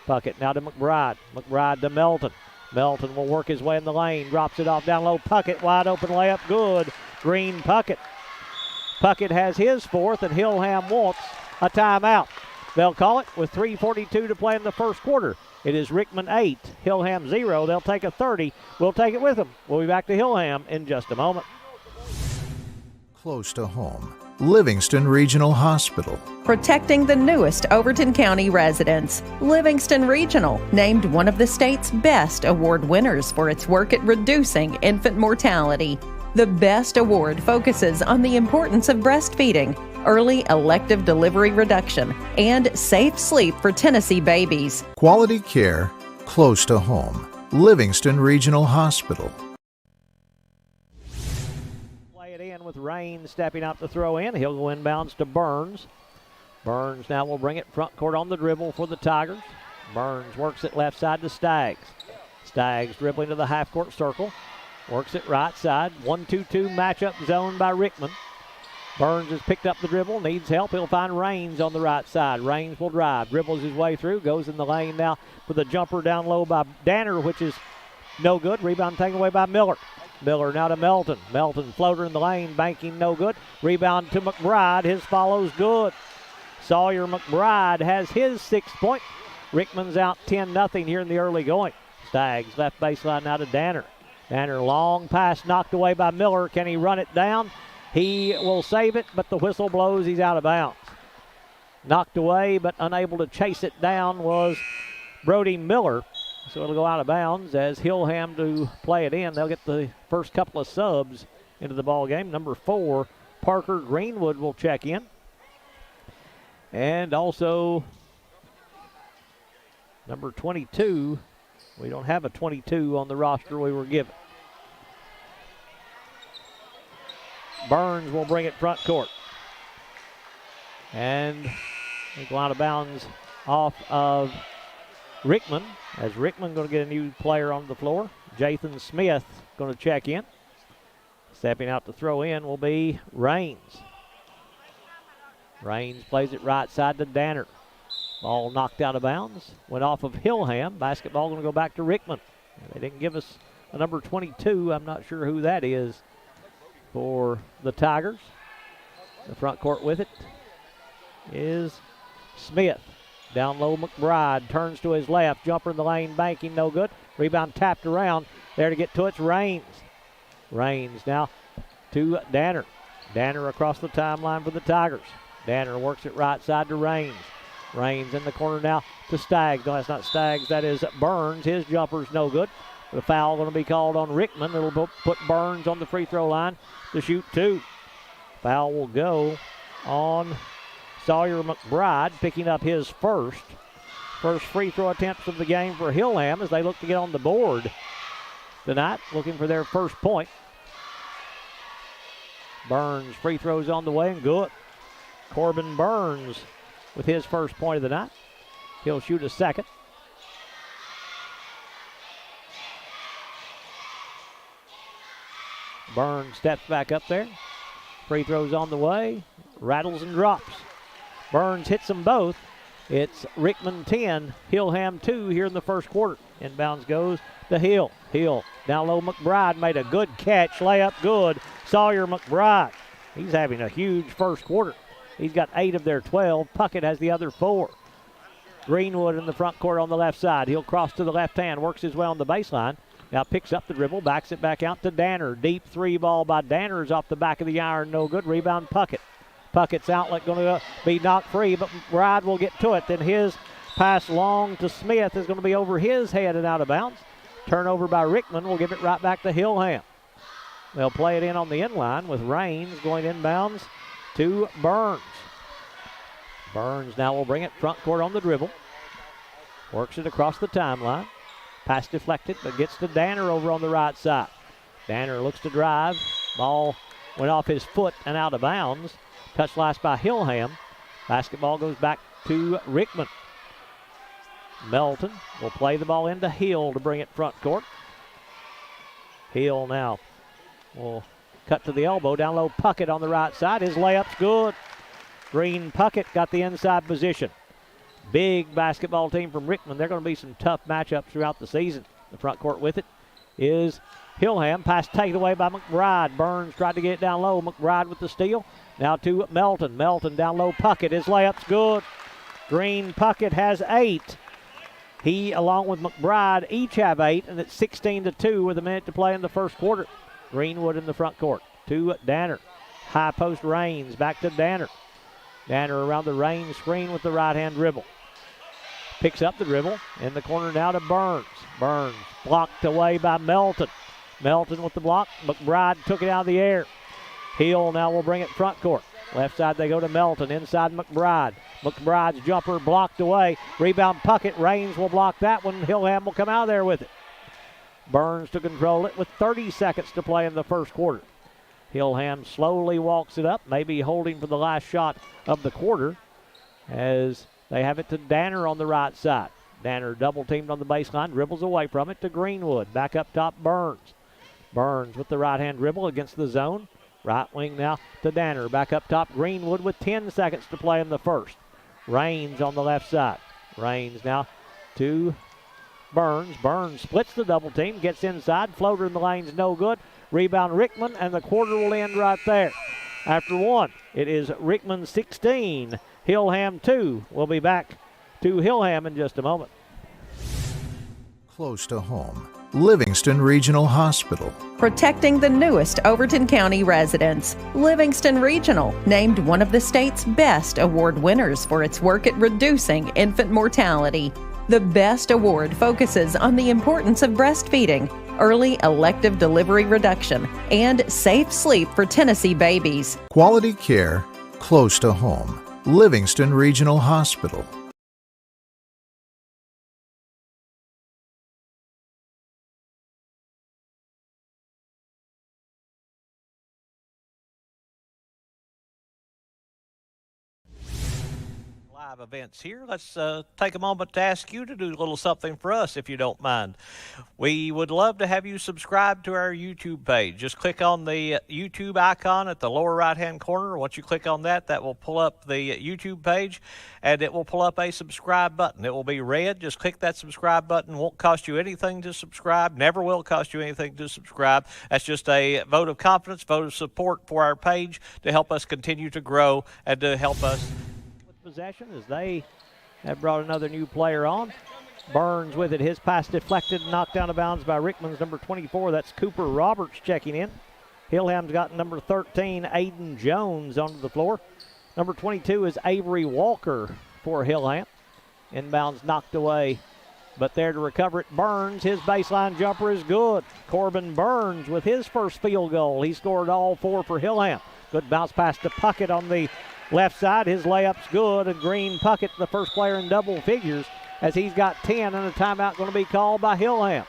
Puckett now to McBride. McBride to Melton. Melton will work his way in the lane. Drops it off down low. Puckett wide open layup good. Green Puckett. Puckett has his 4th, and Hilham wants a timeout. They'll call it with 3:42 to play in the first quarter. It is Rickman 8, Hilham 0. They'll take a 30. We'll take it with them. We'll be back to Hilham in just a moment. Close to home. Livingston Regional Hospital. Protecting the newest Overton County residents. Livingston Regional, named one of the state's best award winners for its work at reducing infant mortality. The BEST Award focuses on the importance of breastfeeding, early elective delivery reduction, and safe sleep for Tennessee babies. Quality care close to home. Livingston Regional Hospital. Play it in with Rain stepping out to throw in. He'll go inbounds to Burns. Burns now will bring it front court on the dribble for the Tigers. Burns works it left side to Staggs. Staggs dribbling to the half-court circle. Works it right side. 1-2-2 matchup zone by Rickman. Burns has picked up the dribble, needs help. He'll find Raines on the right side. Raines will drive, dribbles his way through, goes in the lane now for the jumper down low by Danner, which is no good. Rebound taken away by Miller. Miller now to Melton. Melton floater in the lane, banking no good. Rebound to McBride. His follows good. Sawyer McBride has his 6th point. Rickman's out 10-0 here in the early going. Stags left baseline now to Danner. Danner, long pass knocked away by Miller. Can he run it down? He will save it, but the whistle blows. He's out of bounds. Knocked away, but unable to chase it down was Brody Miller. So it'll go out of bounds as Hilham to play it in. They'll get the first couple of subs into the ball game. Number 4, Parker Greenwood will check in. And also number 22. We don't have a 22 on the roster we were given. Burns will bring it front court. And they go out of bounds off of Rickman, as Rickman going to get a new player on the floor. Jathan Smith going to check in. Stepping out to throw in will be Raines. Raines plays it right side to Danner. Ball knocked out of bounds. Went off of Hilham. Basketball going to go back to Rickman. They didn't give us a number 22. I'm not sure who that is for the Tigers. The front court with it is Smith. Down low, McBride turns to his left. Jumper in the lane, banking, no good. Rebound tapped around. There to get to it's Raines. Raines now to Danner. Danner across the timeline for the Tigers. Danner works it right side to Raines. Raines in the corner now to Staggs. No, that's not Staggs. That is Burns. His jumper's no good. The foul going to be called on Rickman. It'll put Burns on the free throw line to shoot 2. Foul will go on Sawyer McBride, picking up his first free throw attempts of the game for Hilham as they look to get on the board tonight, looking for their first point. Burns free throws on the way and good. Corbin Burns with his first point of the night. He'll shoot a second. Burns steps back up there. Free throws on the way. Rattles and drops. Burns hits them both. It's Rickman 10, Hilham 2 here in the first quarter. Inbounds goes to Hill. Hill down low. McBride made a good catch. Layup good. Sawyer McBride. He's having a huge first quarter. He's got 8 of their 12. Puckett has the other 4. Greenwood in the front court on the left side. He'll cross to the left hand. Works his way on the baseline. Now picks up the dribble. Backs it back out to Danner. Deep 3 ball by Danner is off the back of the iron. No good. Rebound Puckett. Puckett's outlet going to be knocked free, but McBride will get to it. Then his pass long to Smith is going to be over his head and out of bounds. Turnover by Rickman will give it right back to Hilham. They'll play it in on the inline with Raines going inbounds to Burns. Burns now will bring it front court on the dribble. Works it across the timeline. Pass deflected, but gets to Danner over on the right side. Danner looks to drive. Ball went off his foot and out of bounds. Touch last by Hilham. Basketball goes back to Rickman. Melton will play the ball into Hill to bring it front court. Hill now will cut to the elbow. Down low, Puckett on the right side. His layup's good. Green Puckett got the inside position. Big basketball team from Rickman. They're going to be some tough matchups throughout the season. The front court with it is Hilham. Pass taken away by McBride. Burns tried to get it down low. McBride with the steal. Now to Melton. Melton down low. Puckett. His layup's good. Green Puckett has 8. He, along with McBride, each have 8, and it's 16-2 with a minute to play in the first quarter. Greenwood in the front court. To Danner. High post Raines. Back to Danner. Danner around the Raines screen with the right-hand dribble. Picks up the dribble. In the corner now to Burns. Burns blocked away by Melton. Melton with the block. McBride took it out of the air. Hill now will bring it front court. Left side they go to Melton. Inside McBride. McBride's jumper blocked away. Rebound Puckett. Raines will block that one. Hilham will come out of there with it. Burns to control it with 30 seconds to play in the first quarter. Hilham slowly walks it up, maybe holding for the last shot of the quarter as they have it to Danner on the right side. Danner double teamed on the baseline, dribbles away from it to Greenwood. Back up top, Burns. Burns with the right-hand dribble against the zone. Right wing now to Danner. Back up top, Greenwood with 10 seconds to play in the first. Raines on the left side. Raines now to Burns. Burns splits the double team, gets inside. Floater in the lane's no good. Rebound Rickman, and the quarter will end right there. After 1, it is Rickman 16, Hilham 2. We'll be back to to Hilham in just a moment. Close to home. Livingston Regional Hospital. Protecting the newest Overton County residents. Livingston Regional, named one of the state's best award winners for its work at reducing infant mortality. The Best Award focuses on the importance of breastfeeding, early elective delivery reduction, and safe sleep for Tennessee babies. Quality care close to home. Livingston Regional Hospital. Live events here. Let's take a moment to ask you to do a little something for us, if you don't mind. We would love to have you subscribe to our YouTube page. Just click on the YouTube icon at the lower right-hand corner. Once you click on that, that will pull up the YouTube page, and it will pull up a subscribe button. It will be red. Just click that subscribe button. Won't cost you anything to subscribe. Never will cost you anything to subscribe. That's just a vote of confidence, vote of support for our page to help us continue to grow and to help us possession as they have brought another new player on. Burns with it. His pass deflected and knocked out of bounds by Rickman's number 24. That's Cooper Roberts checking in. Hilham's got number 13, Aiden Jones, onto the floor. Number 22 is Avery Walker for Hilham. Inbounds knocked away, but there to recover it, Burns. His baseline jumper is good. Corbin Burns with his first field goal. He scored all four for Hilham. Good bounce pass to Puckett on the left side. His layup's good, and Green Puckett, the first player in double figures, as he's got 10, and a timeout going to be called by Hilham.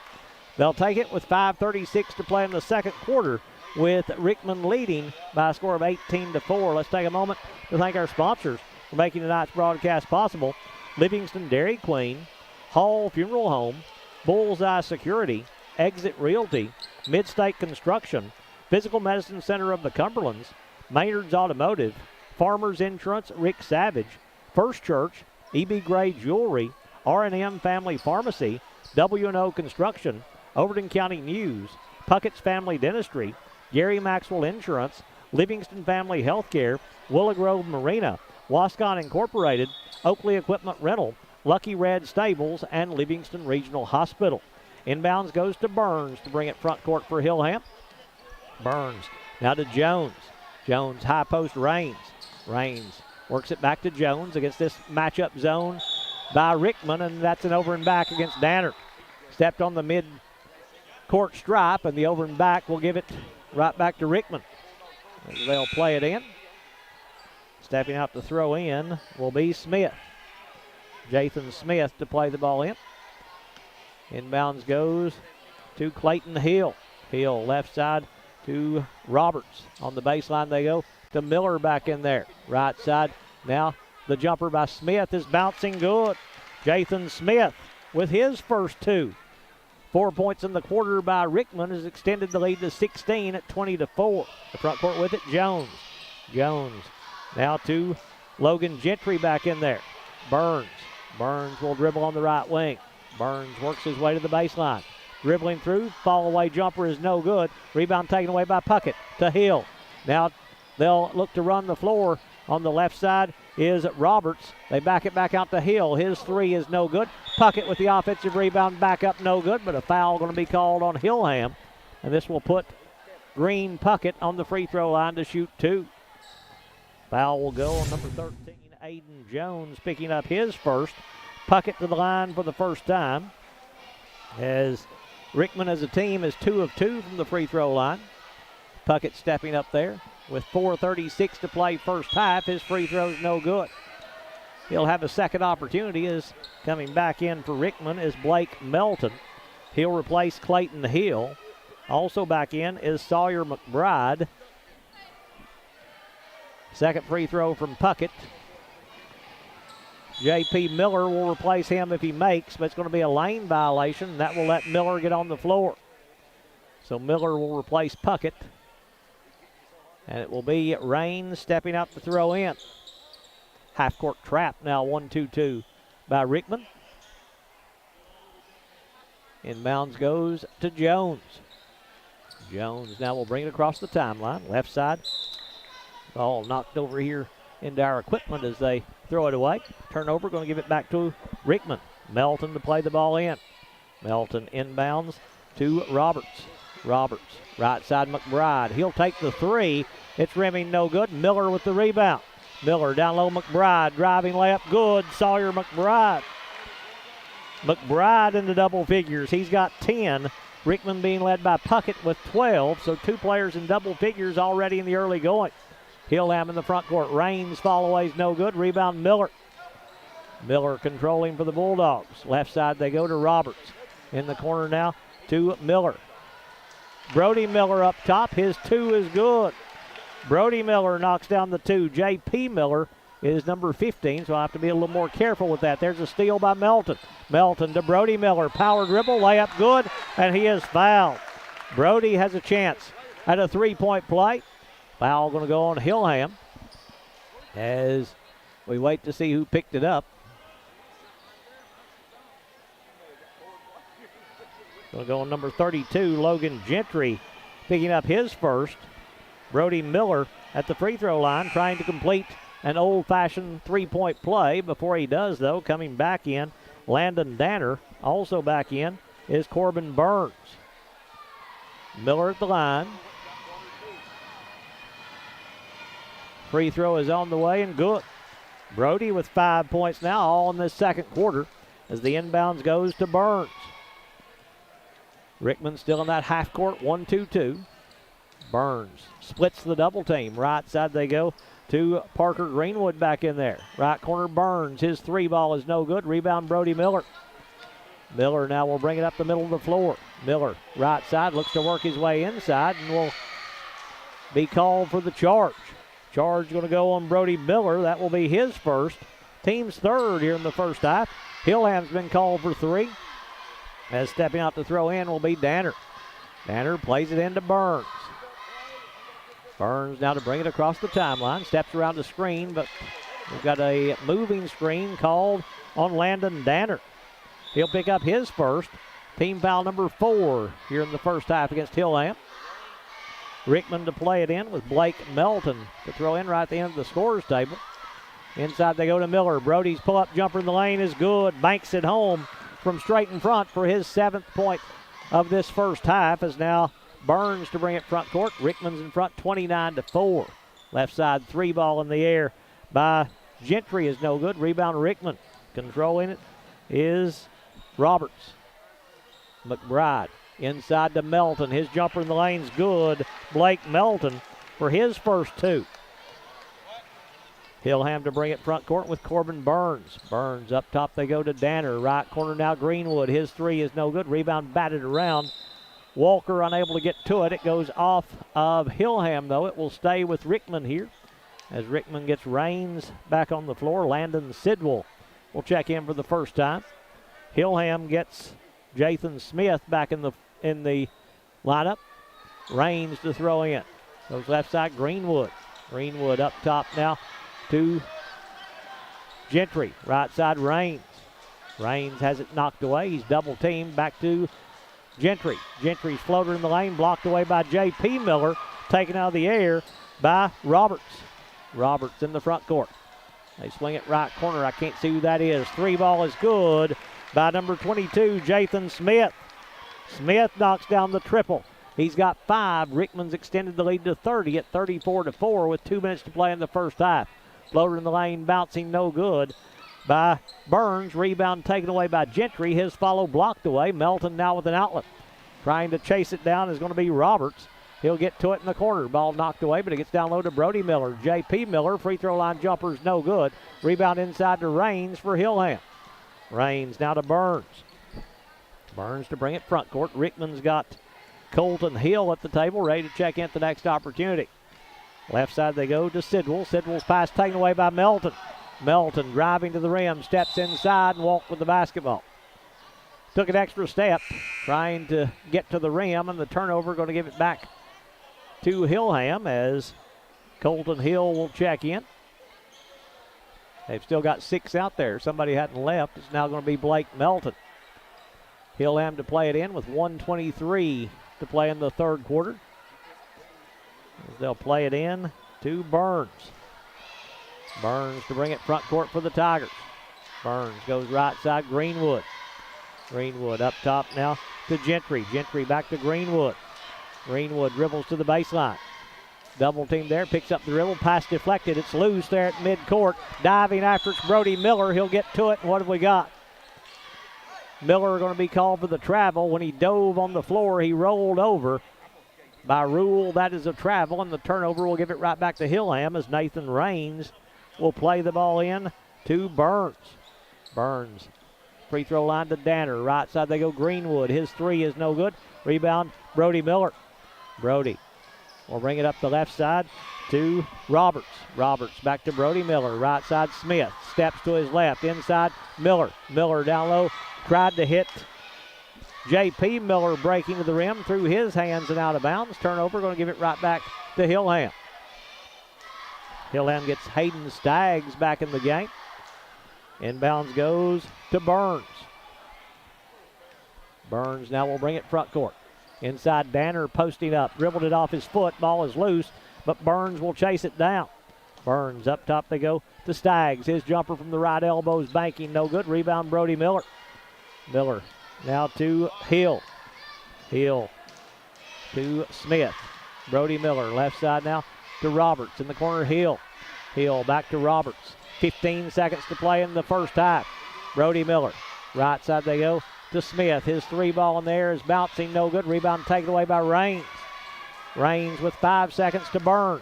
They'll take it with 5:36 to play in the second quarter, with Rickman leading by a score of 18-4. Let's take a moment to thank our sponsors for making tonight's broadcast possible. Livingston Dairy Queen, Hall Funeral Home, Bullseye Security, Exit Realty, Midstate Construction, Physical Medicine Center of the Cumberlands, Maynard's Automotive, Farmers Insurance, Rick Savage, First Church, E.B. Gray Jewelry, R&M Family Pharmacy, W&O Construction, Overton County News, Puckett's Family Dentistry, Gary Maxwell Insurance, Livingston Family Healthcare, Willow Grove Marina, Wascon Incorporated, Oakley Equipment Rental, Lucky Red Stables, and Livingston Regional Hospital. Inbounds goes to Burns to bring it front court for Hilham. Burns now to Jones. Jones high post Raines. Raines works it back to Jones against this matchup zone by Rickman, and that's an over and back against Dannert. Stepped on the mid-court stripe, and the over and back will give it right back to Rickman. They'll play it in. Stepping out to throw in will be Smith. Jathan Smith to play the ball in. Inbounds goes to Clayton Hill. Hill left side to Roberts. On the baseline they go to Miller back in there. Right side. Now the jumper by Smith is bouncing good. Jathan Smith with his first two. 4 points in the quarter by Rickman has extended the lead to 16 at 20-4. The front court with it, Jones. Jones now to Logan Gentry back in there. Burns. Burns will dribble on the right wing. Burns works his way to the baseline. Dribbling through, fall away jumper is no good. Rebound taken away by Puckett to Hill. Now they'll look to run the floor. On the left side is Roberts. They back it back out to Hill. His three is no good. Puckett with the offensive rebound back up, no good, but a foul going to be called on Hilham. And this will put Green Puckett on the free throw line to shoot two. Foul will go on number 13, Aiden Jones, picking up his first. Puckett to the line for the first time, as Rickman as a team is 2 of 2 from the free throw line. Puckett stepping up there with 4:36 to play first half. His free throw's no good. He'll have a second opportunity. As coming back in for Rickman is Blake Melton. He'll replace Clayton Hill. Also back in is Sawyer McBride. Second free throw from Puckett. J.P. Miller will replace him if he makes, but it's going to be a lane violation. That will let Miller get on the floor. So Miller will replace Puckett. And it will be Raines stepping up to throw in. Half-court trap now, 1-2-2 by Rickman. Inbounds goes to Jones. Jones now will bring it across the timeline. Left side. Ball knocked over here into our equipment as they throw it away. Turnover, going to give it back to Rickman. Melton to play the ball in. Melton inbounds to Roberts. Roberts, right side McBride. He'll take the three. It's rimming no good. Miller with the rebound. Miller down low, McBride. Driving layup, good. Sawyer McBride. McBride into double figures. He's got 10. Rickman being led by Puckett with 12. So 2 players in double figures already in the early going. Hilham in the front court. Rains fall-away's no good. Rebound Miller. Miller controlling for the Bulldogs. Left side they go to Roberts. In the corner now to Miller. Brody Miller up top. His 2 is good. Brody Miller knocks down the 2. J.P. Miller is number 15, so I have to be a little more careful with that. There's a steal by Melton. Melton to Brody Miller. Power dribble, layup good, and he is fouled. Brody has a chance at a 3-point play. Foul going to go on Hilham as we wait to see who picked it up. Going to go on number 32, Logan Gentry, picking up his first. Brody Miller at the free throw line trying to complete an old-fashioned 3-point play. Before he does, though, coming back in, Landon Danner. Also back in is Corbin Burns. Miller at the line. Free throw is on the way and good. Brody with 5 points now, all in this second quarter, as the inbounds goes to Burns. Rickman still in that half court, 1-2-2. Burns splits the double team. Right side they go to Parker Greenwood back in there. Right corner Burns. His 3 ball is no good. Rebound Brody Miller. Miller now will bring it up the middle of the floor. Miller, right side, looks to work his way inside and will be called for the charge. Charge going to go on Brody Miller. That will be his first. Team's third here in the first half. Hilham's been called for 3. As stepping out to throw in will be Danner. Danner plays it into Burns. Burns now to bring it across the timeline. Steps around the screen, but we've got a moving screen called on Landon Danner. He'll pick up his first. Team foul number 4 here in the first half against Hilham. Rickman to play it in with Blake Melton to throw in right at the end of the scorer's table. Inside they go to Miller. Brody's pull-up jumper in the lane is good. Banks it home from straight in front for his 7th point of this first half, as now Burns to bring it front court. Rickman's in front 29-4. Left side 3 ball in the air by Gentry is no good. Rebound Rickman. Controlling it is Roberts. McBride inside to Melton. His jumper in the lane's good. Blake Melton for his first 2. Hilham to bring it front court with Corbin Burns. Burns up top they go to Danner. Right corner now Greenwood. His 3 is no good. Rebound batted around. Walker unable to get to it. It goes off of Hilham, though. It will stay with Rickman here as Rickman gets Rains back on the floor. Landon Sidwell will check in for the first time. Hilham gets Jathan Smith back in the lineup. Rains to throw in. Goes left side Greenwood. Greenwood up top now to Gentry. Right side Rains. Rains has it knocked away. He's double teamed. Back to Gentry. Gentry's floater in the lane, blocked away by J.P. Miller, taken out of the air by Roberts. Roberts in the front court. They swing it right corner. I can't see who that is. 3 ball is good by number 22, Jathan Smith. Smith knocks down the triple. He's got 5. Rickman's extended the lead to 30 at 34-4 with 2 minutes to play in the first half. Floater in the lane, bouncing no good by Burns. Rebound taken away by Gentry. His follow blocked away. Melton now with an outlet. Trying to chase it down is going to be Roberts. He'll get to it in the corner. Ball knocked away, but it gets down low to Brody Miller. J.P. Miller, free throw line jumper's no good. Rebound inside to Rains for Hilham. Rains now to Burns. Burns to bring it front court. Rickman's got Colton Hill at the table, ready to check in at the next opportunity. Left side they go to Sidwell. Sidwell's pass taken away by Melton. Melton driving to the rim, steps inside and walked with the basketball. Took an extra step, trying to get to the rim, and the turnover going to give it back to Hilham as Colton Hill will check in. They've still got 6 out there. Somebody hadn't left. It's now going to be Blake Melton. Hilham to play it in with 1:23 to play in the third quarter. They'll play it in to Burns. Burns to bring it front court for the Tigers. Burns goes right side, Greenwood. Greenwood up top now to Gentry. Gentry back to Greenwood. Greenwood dribbles to the baseline. Double team there, picks up the dribble, pass deflected. It's loose there at midcourt. Diving after it's Brody Miller. He'll get to it. And what have we got? Miller going to be called for the travel. When he dove on the floor, he rolled over. By rule, that is a travel, and the turnover will give it right back to Hilham as Nathan Raines will play the ball in to Burns. Burns, free throw line to Danner. Right side they go Greenwood. His three is no good. Rebound, Brody Miller. Brody will bring it up the left side to Roberts. Roberts back to Brody Miller. Right side Smith. Steps to his left. Inside Miller. Miller down low. Tried to hit J.P. Miller breaking to the rim through his hands and out of bounds. Turnover, going to give it right back to Hilham. Hilham gets Hayden Staggs back in the game. Inbounds goes to Burns. Burns now will bring it front court. Inside Danner posting up. Dribbled it off his foot. Ball is loose, but Burns will chase it down. Burns up top they go to Staggs. His jumper from the right elbow is banking. No good. Rebound Brody Miller. Miller now to Hill. Hill to Smith. Brody Miller left side now to Roberts. In the corner Hill. Hill back to Roberts. 15 seconds to play in the first half. Brody Miller. Right side they go to Smith. His three ball in there is bouncing. No good. Rebound taken away by Raines. Raines with 5 seconds to Burns.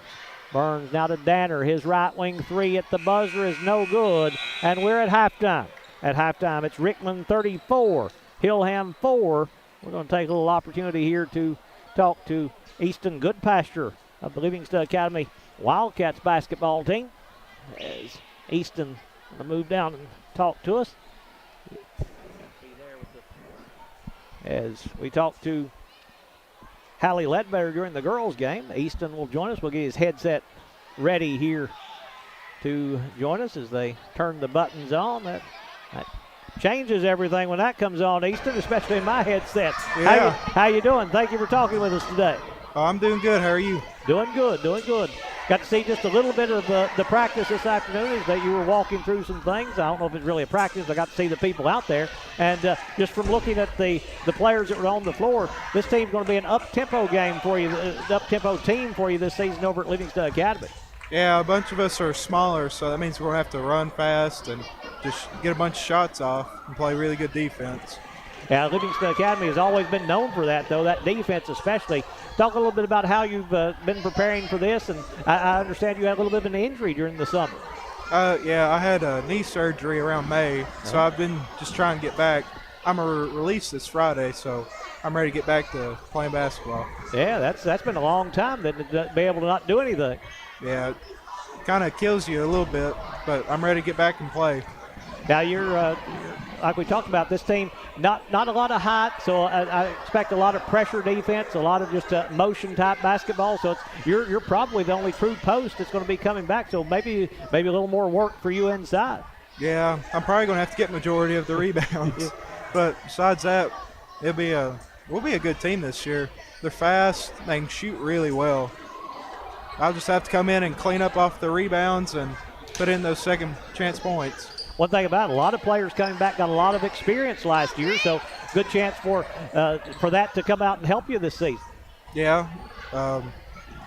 Burns now to Danner. His right wing three at the buzzer is no good. And we're at halftime. At halftime, it's Rickman 34, Hilham 4. We're going to take a little opportunity here to talk to Easton Goodpasture of the Livingston Academy Wildcats basketball team. As Easton going to move down and talk to us. As we talk to Hallie Ledbetter during the girls' game, Easton will join us. We'll get his headset ready here to join us as they turn the buttons on. That changes everything when that comes on, Easton, especially in my headset. Yeah. How you doing? Thank you for talking with us today. Oh, I'm doing good. How are you? Doing good, doing good. Got to see just a little bit of the practice this afternoon as that you were walking through some things. I don't know if it's really a practice. I got to see the people out there. And just from looking at the players that were on the floor, this team's going to be an up-tempo game for you, up-tempo team for you this season over at Livingston Academy. Yeah, a bunch of us are smaller, so that means we're going to have to run fast and just get a bunch of shots off and play really good defense. Yeah, Livingston Academy has always been known for that, though, that defense especially. Talk a little bit about how you've been preparing for this, and I understand you had a little bit of an injury during the summer. Yeah, I had a knee surgery around May, so I've been just trying to get back. I'm released this Friday, so I'm ready to get back to playing basketball. Yeah, that's been a long time to be able to not do anything. Yeah, it kind of kills you a little bit, but I'm ready to get back and play. Younow you're like we talked about, this team, not a lot of height, so I expect a lot of pressure defense, a lot of just motion type basketball. So you're probably the only true post that's going to be coming back. So maybe a little more work for you inside. Yeah, I'm probably going to have to get majority of the rebounds. But besides that, we'll be a good team this year. They're fast, they can shoot really well. I'll just have to come in and clean up off the rebounds and put in those second chance points. One thing about it, a lot of players coming back got a lot of experience last year, so good chance for that to come out and help you this season. Yeah,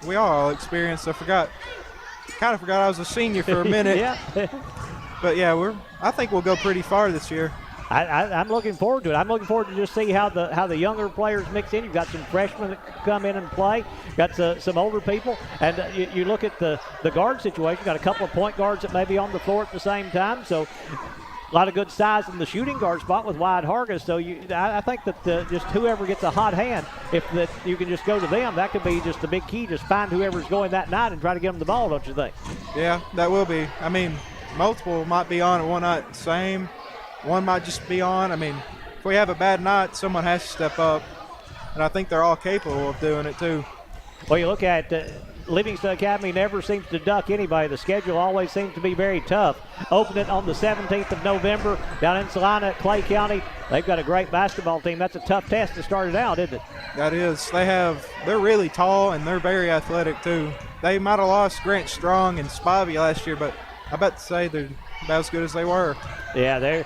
we are all experienced. I kind of forgot I was a senior for a minute. Yeah. But yeah, I think we'll go pretty far this year. I'm looking forward to it. I'm looking forward to just see how the younger players mix in. You've got some freshmen that come in and play. Got some older people. And you look at the guard situation. Got a couple of point guards that may be on the floor at the same time. So a lot of good size in the shooting guard spot with Wyatt Hargis. So I think that just whoever gets a hot hand, if that you can just go to them, that could be just the big key. Just find whoever's going that night and try to get them the ball, don't you think? Yeah, that will be. I mean, multiple might be on at one night the same. One might just be on. I mean, if we have a bad night, someone has to step up. And I think they're all capable of doing it too. Well, you look at Livingston Academy never seems to duck anybody. The schedule always seems to be very tough. Open it on the 17th of November down in Salina at Clay County. They've got a great basketball team. That's a tough test to start it out, isn't it? That is. They're really tall and they're very athletic too. They might have lost Grant Strong and Spivey last year, but I bet to say they're about as good as they were. Yeah, they're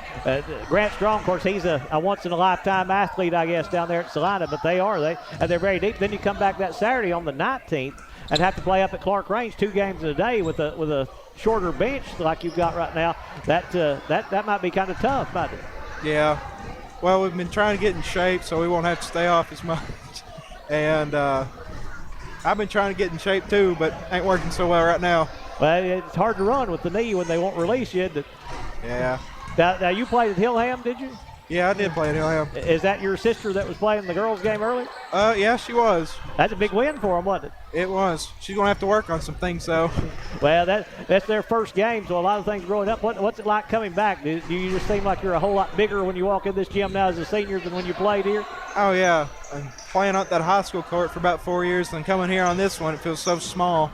Grant Strong, of course, he's a once-in-a-lifetime athlete, I guess, down there at Salina, but they're very deep. Then you come back that Saturday on the 19th and have to play up at Clark Range 2 games in a day with a shorter bench like you've got right now. That might be kind of tough, mightn't it? Yeah. Well, we've been trying to get in shape so we won't have to stay off as much. And I've been trying to get in shape too, but ain't working so well right now. Well, it's hard to run with the knee when they won't release you. Yeah. Now you played at Hilham, did you? Yeah, I did play at Hilham. Is that your sister that was playing the girls' game early? Yeah, she was. That's a big win for them, wasn't it? It was. She's going to have to work on some things, though. Well, that's their first game, so a lot of things growing up. What's it like coming back? Do you just seem like you're a whole lot bigger when you walk in this gym now as a senior than when you played here? Oh, yeah. And playing at that high school court for about 4 years, and coming here on this one, it feels so small.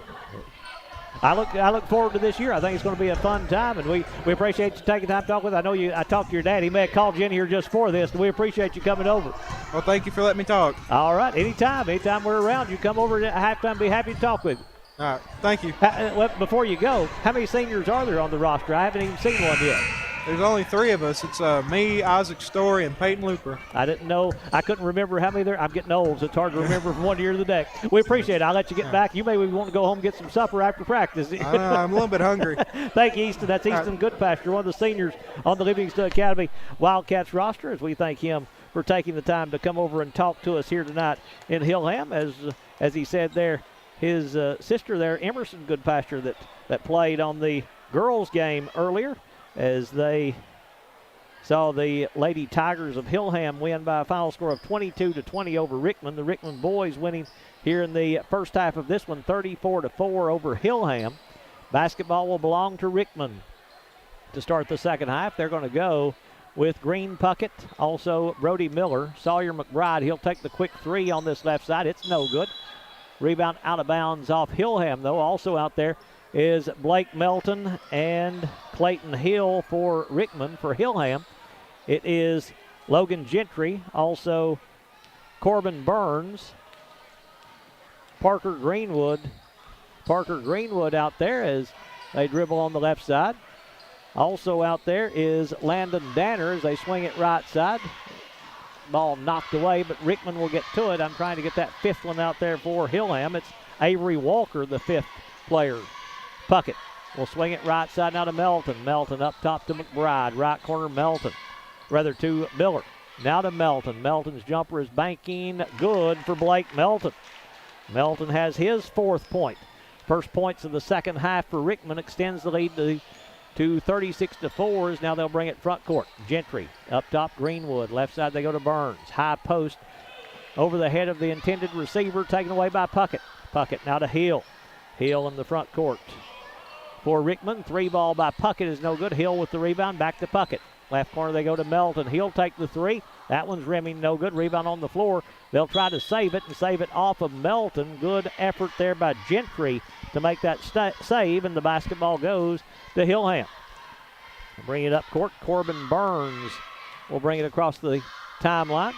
I look forward to this year. I think it's going to be a fun time, and we appreciate you taking time to talk with us. I know I talked to your dad. He may have called you in here just for this, and we appreciate you coming over. Well, thank you for letting me talk. All right. Anytime we're around, you come over at halftime. Be happy to talk with you. All right. Thank you. Well, before you go, how many seniors are there on the roster? I haven't even seen one yet. There's only 3 of us. It's me, Isaac Story, and Peyton Looper. I didn't know. I couldn't remember how many there. I'm getting old, so it's hard to remember from one year to the next. We appreciate it. I'll let you get back. You may want to go home and get some supper after practice. I know. I'm a little bit hungry. Thank you, Easton. That's Easton Goodpasture, one of the seniors on the Livingston Academy Wildcats roster, as we thank him for taking the time to come over and talk to us here tonight in Hilham. As he said there, his sister there, Emerson Goodpasture, that played on the girls' game earlier, as they saw the Lady Tigers of Hilham win by a final score of 22-20 over Rickman. The Rickman boys winning here in the first half of this one, 34-4 over Hilham. Basketball will belong to Rickman to start the second half. They're going to go with Green Puckett, also Brody Miller, Sawyer McBride. He'll take the quick 3 on this left side. It's no good. Rebound out of bounds off Hilham, though. Also out there is Blake Melton and Clayton Hill for Rickman. For Hilham, it is Logan Gentry, also Corbin Burns, Parker Greenwood out there as they dribble on the left side. Also out there is Landon Danner as they swing it right side. Ball knocked away, but Rickman will get to it. I'm trying to get that 5th one out there for Hilham. It's Avery Walker, the 5th player. Puckett will swing it right side now to Melton. Melton up top to McBride. Right corner Melton. Rather to Miller. Now to Melton. Melton's jumper is banking. Good for Blake Melton. Melton has his 4th point. First points of the second half for Rickman extends the lead to 36-4 as now they'll bring it front court. Gentry up top, Greenwood. Left side they go to Burns. High post over the head of the intended receiver, taken away by Puckett. Puckett now to Hill. Hill in the front court for Rickman. 3 ball by Puckett is no good. Hill with the rebound, back to Puckett. Left corner they go to Melton. He'll take the 3. That one's rimming no good. Rebound on the floor. They'll try to save it and save it off of Melton. Good effort there by Gentry to make that save, and the basketball goes to Hilham. Bring it up court. Corbin Burns will bring it across the timeline.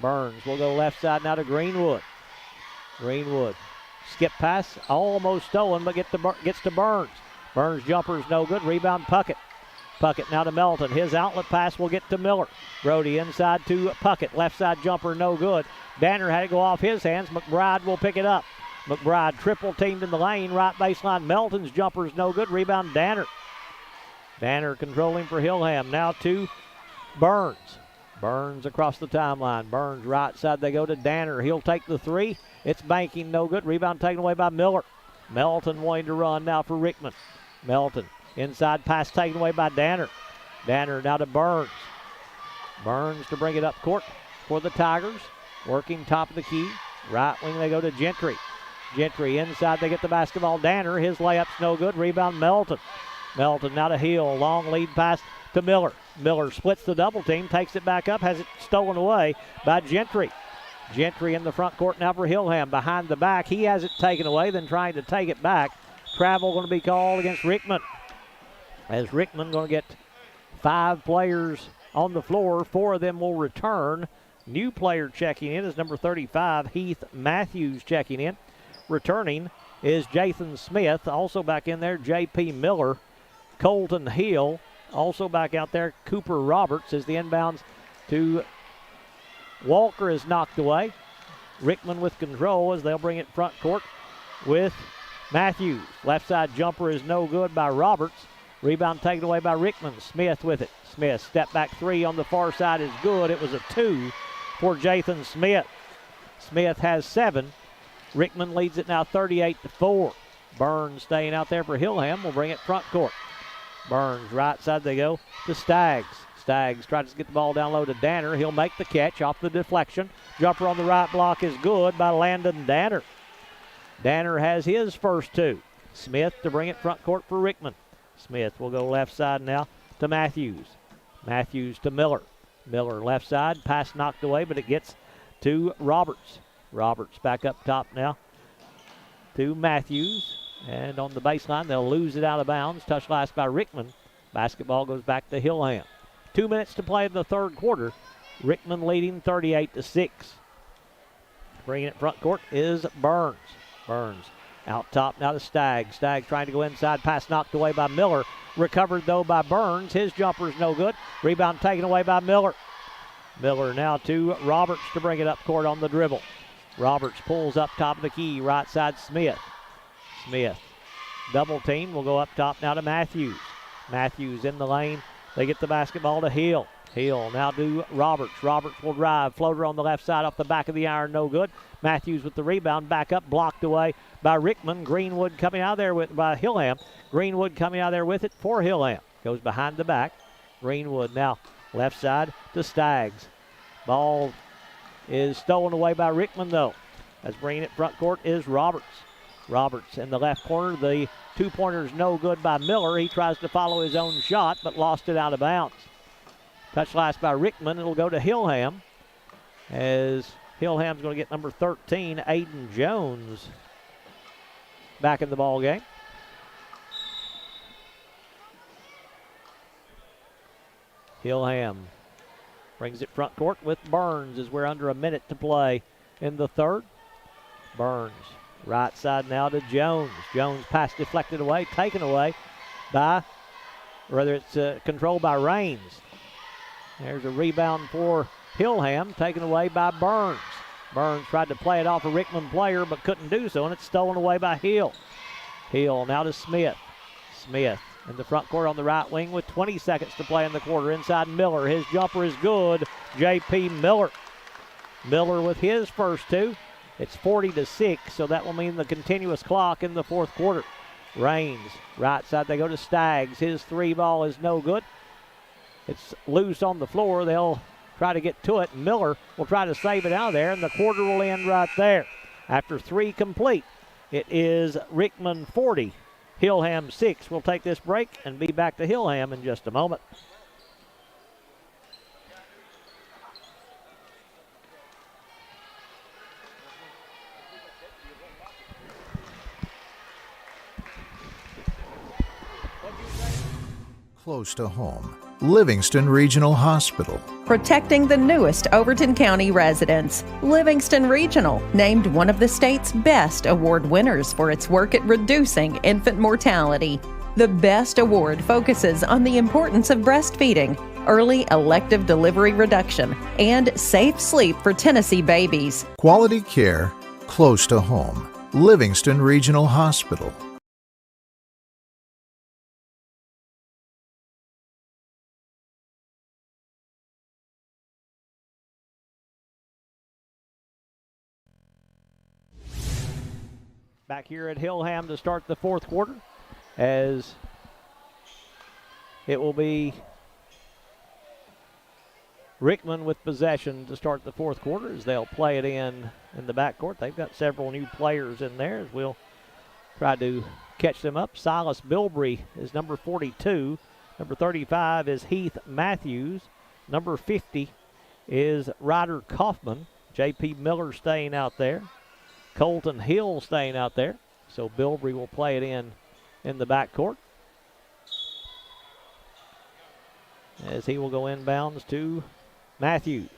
Burns will go left side now to Greenwood. Greenwood. Skip pass, almost stolen, but gets to Burns. Burns jumper is no good. Rebound Puckett. Puckett now to Melton. His outlet pass will get to Miller. Brody inside to Puckett. Left side jumper no good. Danner had it go off his hands. McBride will pick it up. McBride triple teamed in the lane. Right baseline. Melton's jumper is no good. Rebound Danner. Danner controlling for Hilham. Now to Burns. Burns across the timeline. Burns right side. They go to Danner. He'll take the 3. It's banking no good. Rebound taken away by Miller. Melton wanting to run now for Rickman. Melton. Inside pass taken away by Danner. Danner now to Burns. Burns to bring it up court for the Tigers. Working top of the key. Right wing they go to Gentry. Gentry inside they get the basketball. Danner, his layup's no good. Rebound Melton. Melton now to Hill. Long lead pass to Miller. Miller splits the double team. Takes it back up. Has it stolen away by Gentry. Gentry in the front court now for Hilham. Behind the back. He has it taken away. Then trying to take it back. Travel going to be called against Rickman. As Rickman going to get 5 players on the floor. 4 of them will return. New player checking in is number 35, Heath Matthews checking in. Returning is Jathan Smith. Also back in there, J.P. Miller. Colton Hill. Also back out there, Cooper Roberts as the inbounds to Walker is knocked away. Rickman with control as they'll bring it front court with Matthews. Left side jumper is no good by Roberts. Rebound taken away by Rickman. Smith with it. Smith, step back three on the far side is good. It was a 2 for Jathan Smith. Smith has 7. Rickman leads it now 38-4. Burns staying out there for Hilham. Will bring it front court. Burns, right side they go to Staggs. Staggs tries to get the ball down low to Danner. He'll make the catch off the deflection. Jumper on the right block is good by Landon Danner. Danner has his first 2. Smith to bring it front court for Rickman. Smith will go left side now to Matthews. Matthews to Miller. Miller left side. Pass knocked away, but it gets to Roberts. Roberts back up top now to Matthews. And on the baseline, they'll lose it out of bounds. Touch last by Rickman. Basketball goes back to Hilham. 2 minutes to play in the third quarter. Rickman leading 38-6. Bringing it front court is Burns. Burns out top now to Staggs. Staggs trying to go inside. Pass knocked away by Miller. Recovered, though, by Burns. His jumper's no good. Rebound taken away by Miller. Miller now to Roberts to bring it up court on the dribble. Roberts pulls up top of the key. Right side, Smith. Smith. Double team will go up top now to Matthews. Matthews in the lane. They get the basketball to Hill. Hill now to Roberts. Roberts will drive. Floater on the left side off the back of the iron. No good. Matthews with the rebound. Back up. Blocked away by Rickman. Greenwood coming out there by Hilham. Greenwood coming out there with it for Hilham. Goes behind the back. Greenwood now left side to Staggs. Ball is stolen away by Rickman, though. As bringing it front court is Roberts. Roberts in the left corner. The two-pointer's no good by Miller. He tries to follow his own shot, but lost it out of bounds. Touch last by Rickman. It'll go to Hilham, as Hilham's going to get number 13, Aiden Jones, back in the ball game. Hilham brings it front court with Burns as we're under a minute to play in the third. Burns, right side now to Jones. Jones pass deflected away, taken away by, rather it's controlled by Raines. There's a rebound for Hilham, taken away by Burns. Burns tried to play it off a Rickman player, but couldn't do so, and it's stolen away by Hill. Hill now to Smith. Smith in the front court on the right wing with 20 seconds to play in the quarter. Inside Miller. His jumper is good. J.P. Miller. Miller with his first 2. It's 40-6, so that will mean the continuous clock in the fourth quarter. Raines, right side, they go to Staggs. His 3 ball is no good. It's loose on the floor. They'll try to get to it. Miller will try to save it out of there, and the quarter will end right there. After 3 complete, it is Rickman 40, Hilham 6. We'll take this break and be back to Hilham in just a moment. Close to home. Livingston Regional Hospital. Protecting the newest Overton County residents. Livingston Regional, named one of the state's best award winners for its work at reducing infant mortality. The Best Award focuses on the importance of breastfeeding, early elective delivery reduction, and safe sleep for Tennessee babies. Quality care close to home. Livingston Regional Hospital. Back here at Hilham to start the fourth quarter, as it will be Rickman with possession to start the fourth quarter as they'll play it in the backcourt. They've got several new players in there as we'll try to catch them up. Silas Bilbrey is number 42. Number 35 is Heath Matthews. Number 50 is Ryder Kaufman. J.P. Miller staying out there. Colton Hill staying out there. So Bilbrey will play it in the backcourt, as he will go inbounds to Matthews.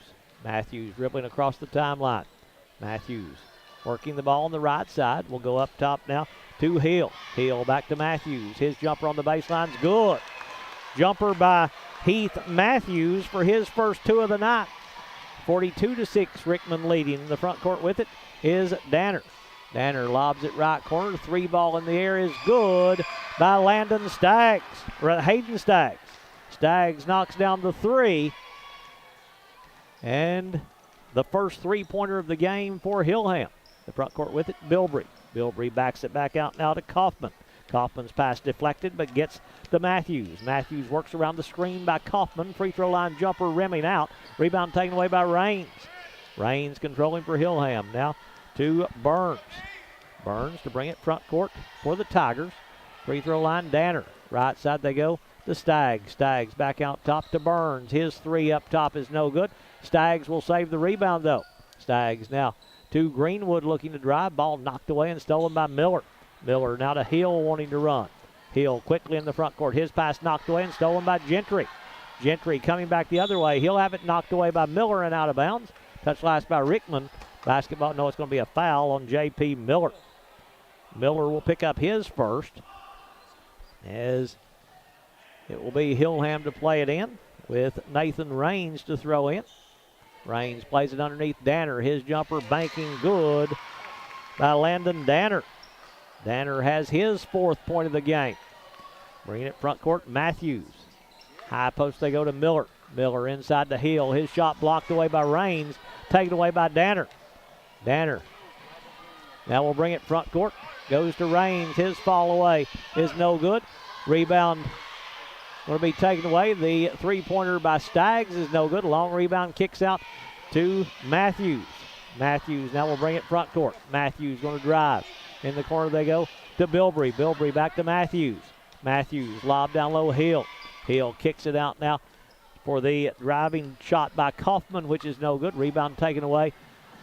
Matthews dribbling across the timeline. Matthews Working the ball on the right side. Will go up top now to Hill. Hill back to Matthews. His jumper on the baseline's good. Jumper by Heath Matthews for his first 2 of the night. 42-6, Rickman leading. In the front court with it is Danner. Danner lobs it right corner. 3 ball in the air is good by Landon Staggs, or Hayden Staggs. Staggs knocks down the 3. And the first 3-pointer of the game for Hilham. The front court with it, Bilbrey. Bilbrey backs it back out now to Kaufman. Kaufman's pass deflected, but gets to Matthews. Matthews works around the screen by Kaufman. Free throw line jumper rimming out. Rebound taken away by Raines. Raines controlling for Hilham. Now to Burns. Burns to bring it front court for the Tigers. Free throw line, Danner. Right side they go to Staggs. Staggs back out top to Burns. His 3 up top is no good. Staggs will save the rebound though. Staggs now to Greenwood looking to drive. Ball knocked away and stolen by Miller. Miller now to Hill wanting to run. Hill quickly in the front court. His pass knocked away and stolen by Gentry. Gentry coming back the other way. He'll have it knocked away by Miller and out of bounds. Touch last by Rickman. Basketball, no, it's going to be a foul on J.P. Miller. Miller will pick up his first, as it will be Hilham to play it in with Nathan Raines to throw in. Raines plays it underneath Danner. His jumper banking good by Landon Danner. Danner has his 4th point of the game. Bringing it front court, Matthews. High post they go to Miller. Miller inside the Hill. His shot blocked away by Raines. Taken away by Danner. Danner now will bring it front court. Goes to Raines. His fall away is no good. Rebound going to be taken away. The 3-pointer by Staggs is no good. Long rebound kicks out to Matthews. Matthews now will bring it front court. Matthews going to drive. In the corner they go to Bilbrey. Bilbrey back to Matthews. Matthews lob down low, Hill. Hill kicks it out now for the driving shot by Kaufman, which is no good. Rebound taken away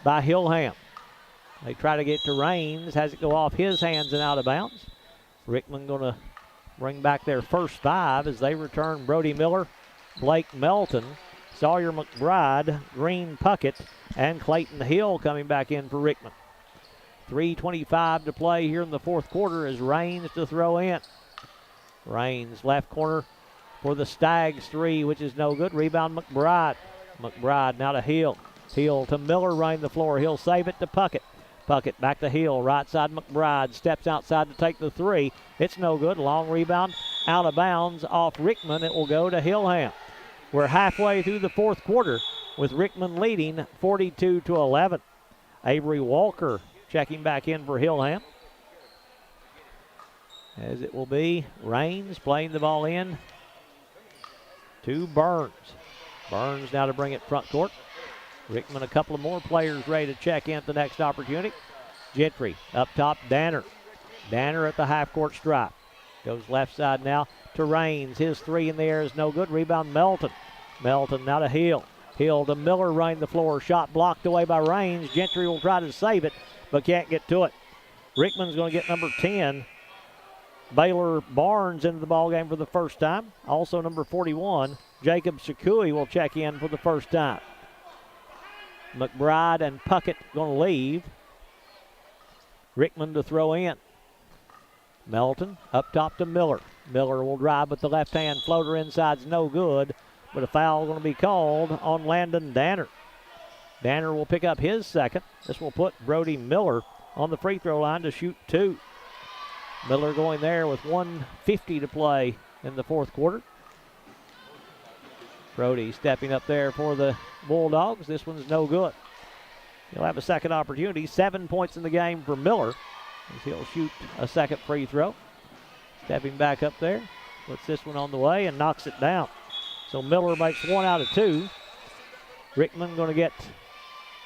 by Hilham. They try to get to Raines. Has it go off his hands and out of bounds. Rickman going to bring back their first 5 as they return Brody Miller, Blake Melton, Sawyer McBride, Green Puckett, and Clayton Hill coming back in for Rickman. 3:25 to play here in the 4th quarter as Raines to throw in. Raines left corner for the Stags 3, which is no good. Rebound McBride. McBride now to Hill. Hill to Miller running the floor. He'll save it to Puckett. Puckett back to Hill. Right side McBride steps outside to take the 3. It's no good. Long rebound out of bounds off Rickman. It will go to Hilham. We're halfway through the 4th quarter with Rickman leading 42-11. Avery Walker checking back in for Hilham, as it will be Raines playing the ball in to Burns. Burns now to bring it front court. Rickman, a couple of more players ready to check in at the next opportunity. Gentry up top, Danner. Danner at the half-court stripe. Goes left side now to Raines. His 3 in the air is no good. Rebound Melton. Melton now to Hill. Hill to Miller running the floor. Shot blocked away by Raines. Gentry will try to save it, but can't get to it. Rickman's going to get number 10. Baylor Barnes into the ballgame for the first time. Also number 41, Jacob Shakui will check in for the first time. McBride and Puckett going to leave. Rickman to throw in. Melton up top to Miller. Miller will drive with the left hand. Floater inside's no good, but a foul going to be called on Landon Danner. Danner will pick up his 2nd. This will put Brody Miller on the free throw line to shoot 2. Miller going there with 1:50 to play in the 4th quarter. Brody stepping up there for the Bulldogs. This one's no good. He'll have a second opportunity. 7 points in the game for Miller, as he'll shoot a 2nd free throw. Stepping back up there, puts this one on the way and knocks it down. So Miller makes 1 out of 2. Rickman going to get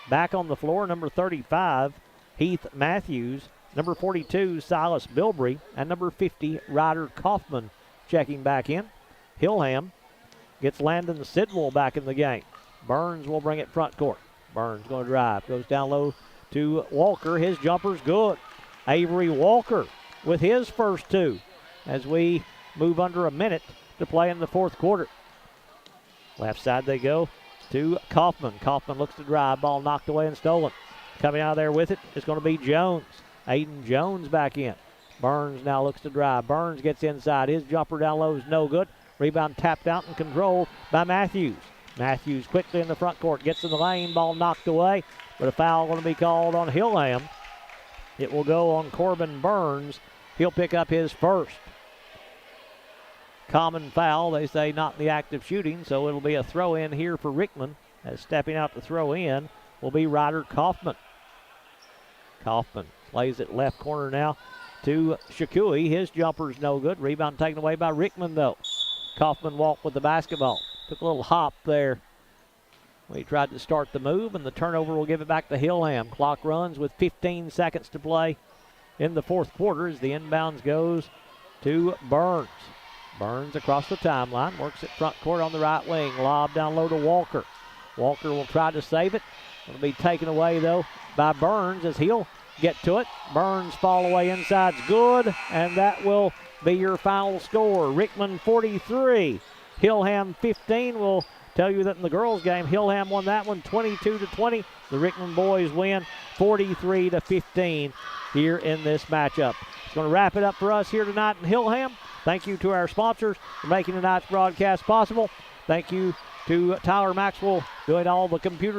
back on the floor. Number 35, Heath Matthews. Number 42, Silas Bilbrey. And number 50, Ryder Kaufman checking back in. Hilham gets Landon Sidwell back in the game. Burns will bring it front court. Burns going to drive. Goes down low to Walker. His jumper's good. Avery Walker with his first 2 as we move under a minute to play in the 4th quarter. Left side they go to Kaufman. Kaufman looks to drive. Ball knocked away and stolen. Coming out of there with it is going to be Jones. Aiden Jones back in. Burns now looks to drive. Burns gets inside. His jumper down low is no good. Rebound tapped out and controlled by Matthews. Matthews quickly in the front court. Gets in the lane. Ball knocked away. But a foul going to be called on Hilham. It will go on Corbin Burns. He'll pick up his first. Common foul. They say not in the act of shooting, so it'll be a throw-in here for Rickman. As stepping out to throw in will be Ryder Kaufman. Kaufman plays it left corner now to Shakui. His jumper's no good. Rebound taken away by Rickman, though. Kaufman walked with the basketball. Took a little hop there. He tried to start the move, and the turnover will give it back to Hilham. Clock runs with 15 seconds to play in the fourth quarter as the inbounds goes to Burns. Burns across the timeline. Works it front court on the right wing. Lob down low to Walker. Walker will try to save it. It'll be taken away, though, by Burns as he'll get to it. Burns fall away inside's good, and that will be your final score. Rickman 43, Hilham 15. We'll tell you that in the girls' game, Hilham won that one 22-20. The Rickman boys win 43-15 here in this matchup. It's going to wrap it up for us here tonight in Hilham. Thank you to our sponsors for making tonight's broadcast possible. Thank you to Tyler Maxwell doing all the computer